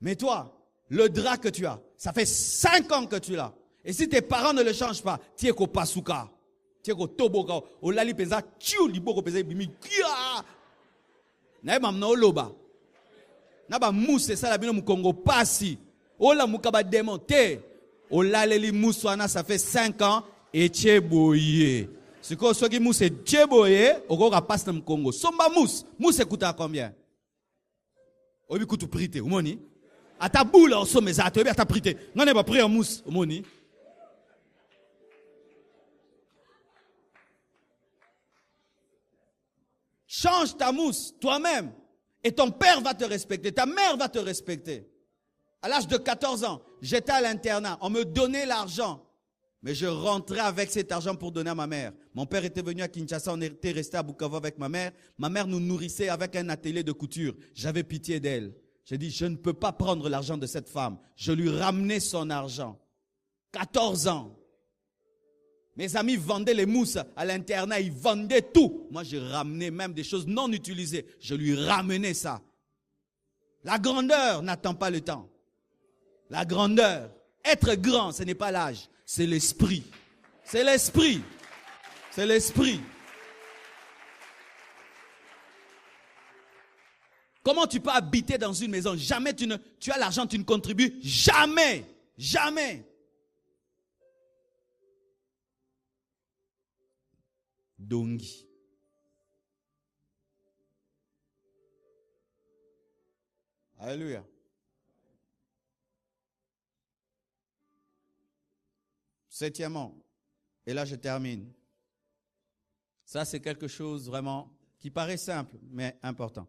Mais toi, le drap que tu as, ça fait 5 ans que tu l'as. Et si tes parents ne le changent pas, tu es qu'au pasuka. Tu es qu'au toboka. Au lali pesa, tchou, liboko pesa, bimi, kia. Na mamna oloba. Na ba mousse ça la bino mukongo pasi. Ola mukaba démonté. Au laleli moussoana, ça fait 5 ans et tu es boyé. Ce que soit qui mousse est djeboye, au goga passe dans le Congo. Somba mousse, mousse coûte à combien? Obi coûte prité, au moni. À ta boule, on somme ça, tu es à ta prité. Non, n'est pas pris en mousse, au moni. Change ta mousse toi-même et ton père va te respecter, ta mère va te respecter. À l'âge de 14 ans, j'étais à l'internat, on me donnait l'argent. Mais je rentrais avec cet argent pour donner à ma mère. Mon père était venu à Kinshasa, on était resté à Bukavu avec ma mère. Ma mère nous nourrissait avec un atelier de couture. J'avais pitié d'elle. J'ai dit, je ne peux pas prendre l'argent de cette femme. Je lui ramenais son argent. 14 ans. Mes amis vendaient les mousses à l'internat, ils vendaient tout. Moi, je ramenais même des choses non utilisées. Je lui ramenais ça. La grandeur n'attend pas le temps. La grandeur. Être grand, ce n'est pas l'âge. C'est l'esprit. C'est l'esprit. C'est l'esprit. Comment tu peux habiter dans une maison? Jamais tu as l'argent, tu ne contribues. Jamais. Jamais. Dongi. Alléluia. Septièmement, et là je termine. Ça c'est quelque chose vraiment qui paraît simple mais important.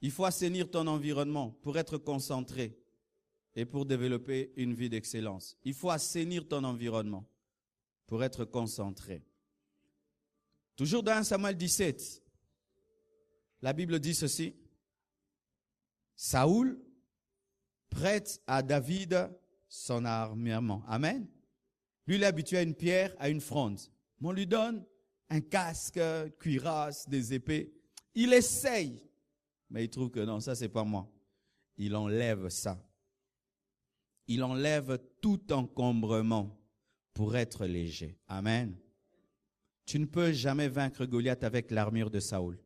Il faut assainir ton environnement pour être concentré et pour développer une vie d'excellence. Il faut assainir ton environnement pour être concentré. Toujours dans 1 Samuel 17, la Bible dit ceci. Saoul prête à David son armement. Amen. Lui, il est habitué à une pierre, à une fronde. Mais on lui donne un casque, cuirasse, des épées. Il essaye. Mais il trouve que non, ça c'est pas moi. Il enlève ça. Il enlève tout encombrement pour être léger. Amen. Tu ne peux jamais vaincre Goliath avec l'armure de Saoul.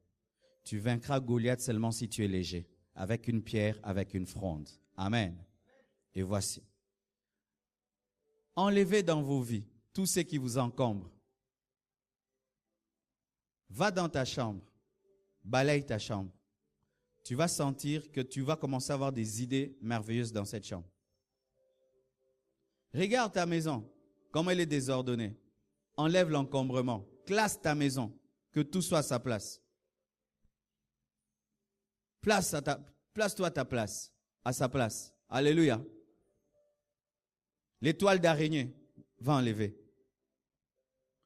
Tu vaincras Goliath seulement si tu es léger. Avec une pierre, avec une fronde. Amen. Et voici. Enlevez dans vos vies tout ce qui vous encombre. Va dans ta chambre, balaye ta chambre. Tu vas sentir que tu vas commencer à avoir des idées merveilleuses dans cette chambre. Regarde ta maison, comment elle est désordonnée. Enlève l'encombrement. Classe ta maison, que tout soit à sa place. Place-toi à ta place, à sa place. Alléluia. L'étoile d'araignée va enlever.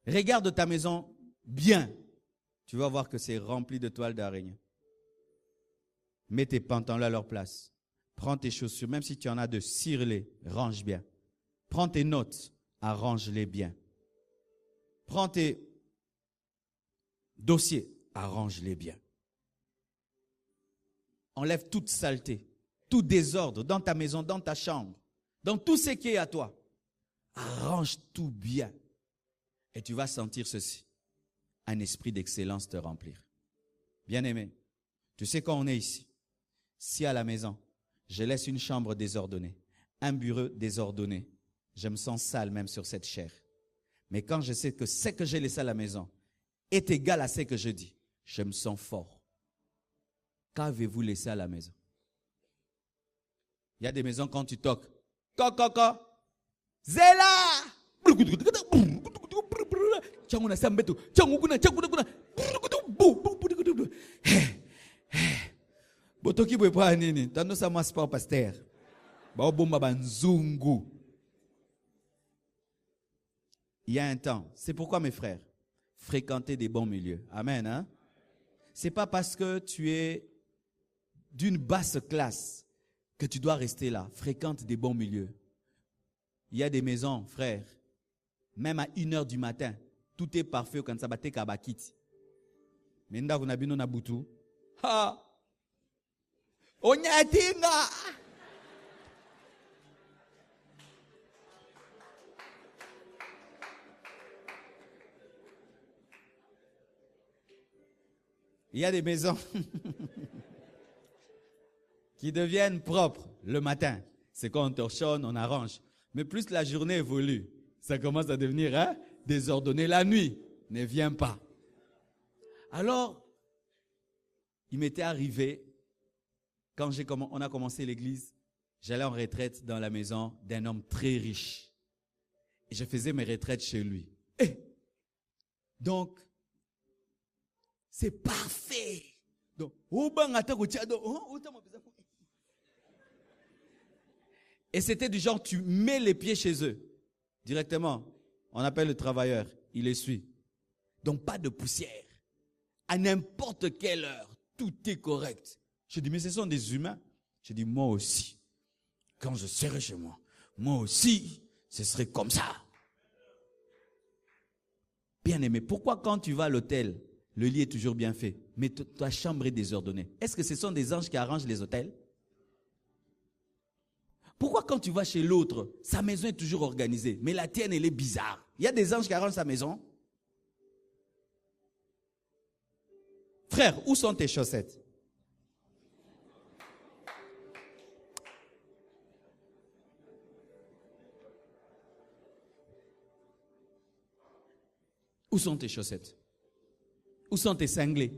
Regarde ta maison bien. Tu vas voir que c'est rempli de toiles d'araignée. Mets tes pantalons à leur place. Prends tes chaussures, même si tu en as de cire-les, range bien. Prends tes notes, arrange-les bien. Prends tes dossiers, arrange-les bien. Enlève toute saleté, tout désordre dans ta maison, dans ta chambre, dans tout ce qui est à toi. Arrange tout bien. Et tu vas sentir ceci. Un esprit d'excellence te remplir. Bien-aimé, tu sais quand on est ici, si à la maison, je laisse une chambre désordonnée, un bureau désordonné, je me sens sale même sur cette chair. Mais quand je sais que ce que j'ai laissé à la maison est égal à ce que je dis, je me sens fort. Qu'avez-vous laissé à la maison? Il y a des maisons quand tu toques. Coco, Zéla! Botoki bwepa nini? Tando sa maspa pasteur. Ba bomba banzungu. Il y a un temps. C'est pourquoi mes frères, fréquentez des bons milieux. Amen, hein? C'est pas parce que tu es d'une basse classe que tu dois rester là. Fréquente des bons milieux. Il y a des maisons, frères, même à 1h du matin, tout est parfait quand ça bate kabakiti. Mais nda kuna bino na butu. Ha! Onyatinga! Il y a des maisons qui deviennent propres le matin. C'est quand on torchonne, on arrange. Mais plus la journée évolue, ça commence à devenir désordonné. La nuit ne vient pas. Alors, il m'était arrivé, quand on a commencé l'église, j'allais en retraite dans la maison d'un homme très riche. Et je faisais mes retraites chez lui. Donc, c'est parfait. Donc, et c'était du genre, tu mets les pieds chez eux. Directement, on appelle le travailleur, il les suit. Donc, pas de poussière. À n'importe quelle heure, tout est correct. Je dis, mais ce sont des humains. Je dis, moi aussi, quand je serai chez moi, moi aussi, ce serait comme ça. Bien aimé, pourquoi quand tu vas à l'hôtel, le lit est toujours bien fait, mais ta chambre est désordonnée? Est-ce que ce sont des anges qui arrangent les hôtels? Pourquoi quand tu vas chez l'autre, sa maison est toujours organisée, mais la tienne, elle est bizarre? Il y a des anges qui arrangent sa maison? Frère, où sont tes chaussettes? Où sont tes chaussettes? Où sont tes cinglés?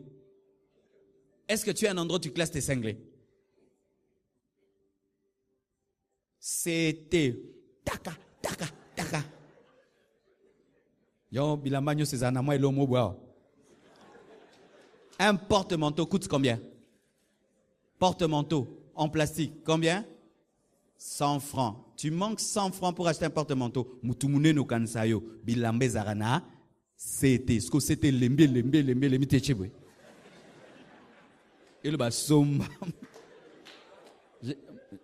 Est-ce que tu as un endroit où tu classes tes cinglés? C'était taka, taka, taka. Yo, bilamagno, c'est un amour et l'homme bois. Un porte-manteau coûte combien? Porte-manteau en plastique, combien? 100 francs. Tu manques 100 francs pour acheter un porte-manteau. Mutumune no kansayo, bilambe zarana, c'était. Ce que c'était lembe techebwe. Et le bassom.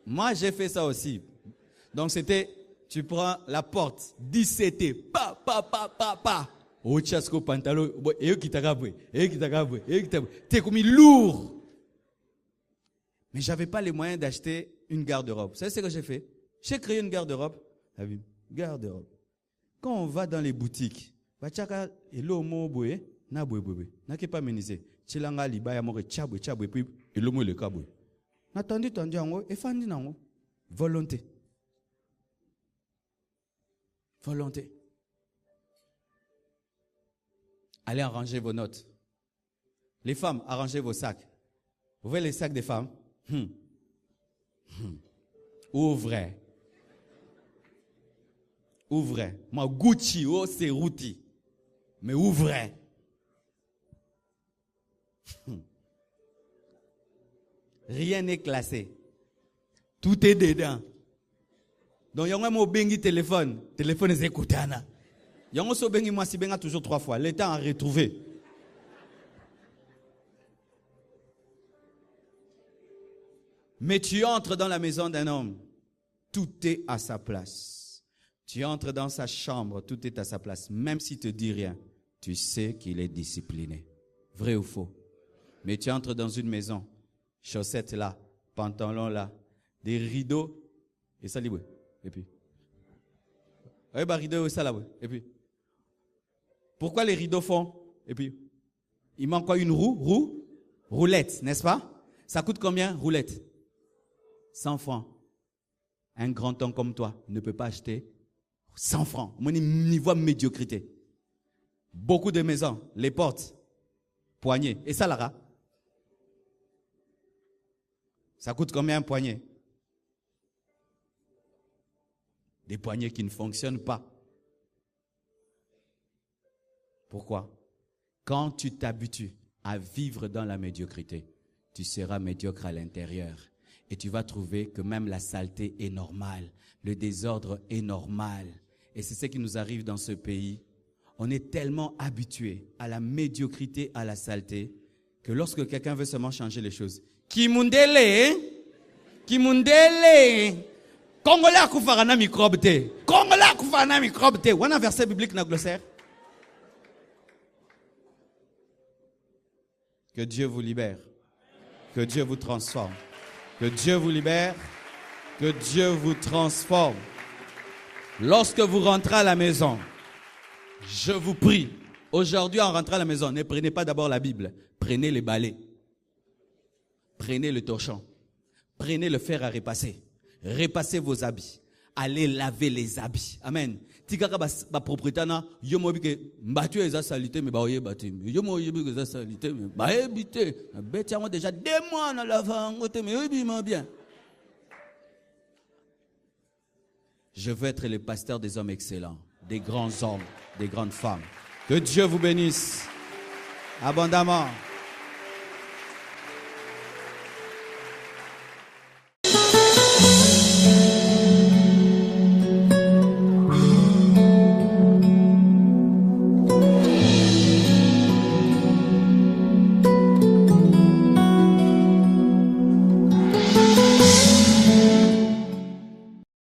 Moi, j'ai fait ça aussi. Donc, c'était, tu prends la porte, 17, pa. Au chasco pantalon, et qui t'a t'es comme lourd. Mais j'avais pas les moyens d'acheter une garde-robe. Vous savez ce que j'ai fait? J'ai créé une garde-robe. Garde-robe. Quand on va dans les boutiques, bachaka elo mo boye na boye na ke pas menisé. Chilanga liba ya mo chabwe puis elo mo le kabwe. Na tandi ango e fandi nango. Volonté. Allez arranger vos notes. Les femmes, arrangez vos sacs. Vous voyez les sacs des femmes? Ouvrez. Ouvrez. Moi, Gucci, oh, c'est Routi. Mais ouvrez. Rien n'est classé. Tout est dedans. Donc, il y a un bengi téléphone. Téléphone est écoutana. Il y a un bengi moi si benga toujours 3 fois. Le temps à retrouver. Mais tu entres dans la maison d'un homme. Tout est à sa place. Tu entres dans sa chambre. Tout est à sa place. Même s'il ne te dit rien, tu sais qu'il est discipliné. Vrai ou faux? Mais tu entres dans une maison. Chaussettes là. Pantalon là. Des rideaux. Et ça, libre. Et puis. Rideau, ça là. Et puis. Pourquoi les rideaux font? Et puis. Il manque quoi? Une roulette, n'est-ce pas? Ça coûte combien? Roulette. 100 francs. Un grand homme comme toi ne peut pas acheter 100 francs. Mon niveau de médiocrité. Beaucoup de maisons, les portes, poignées. Et ça, Lara? Ça coûte combien un poignet? Des poignets qui ne fonctionnent pas. Pourquoi? Quand tu t'habitues à vivre dans la médiocrité, tu seras médiocre à l'intérieur. Et tu vas trouver que même la saleté est normale. Le désordre est normal. Et c'est ce qui nous arrive dans ce pays. On est tellement habitué à la médiocrité, à la saleté, que lorsque quelqu'un veut seulement changer les choses, Kimundele, Congolais a koufarana microbe te. Congolais a koufarana microbe te. On a un verset biblique dans le glossaire. Que Dieu vous libère. Que Dieu vous transforme. Que Dieu vous libère. Que Dieu vous transforme. Lorsque vous rentrez à la maison, je vous prie, aujourd'hui en rentrant à la maison, ne prenez pas d'abord la Bible. Prenez les balais. Prenez le torchon. Prenez le fer à repasser. Repassez vos habits. Allez laver les habits. Amen. Tikaka ba propriétaire na yomo bike mbatu eza salité mais ba oye batim. Yomo oye bike eza salité mais ba ebité. Beti yango déjà 2 mois na lavango te mais obima bien. Je veux être le pasteur des hommes excellents, des grands hommes, des grandes femmes. Que Dieu vous bénisse abondamment.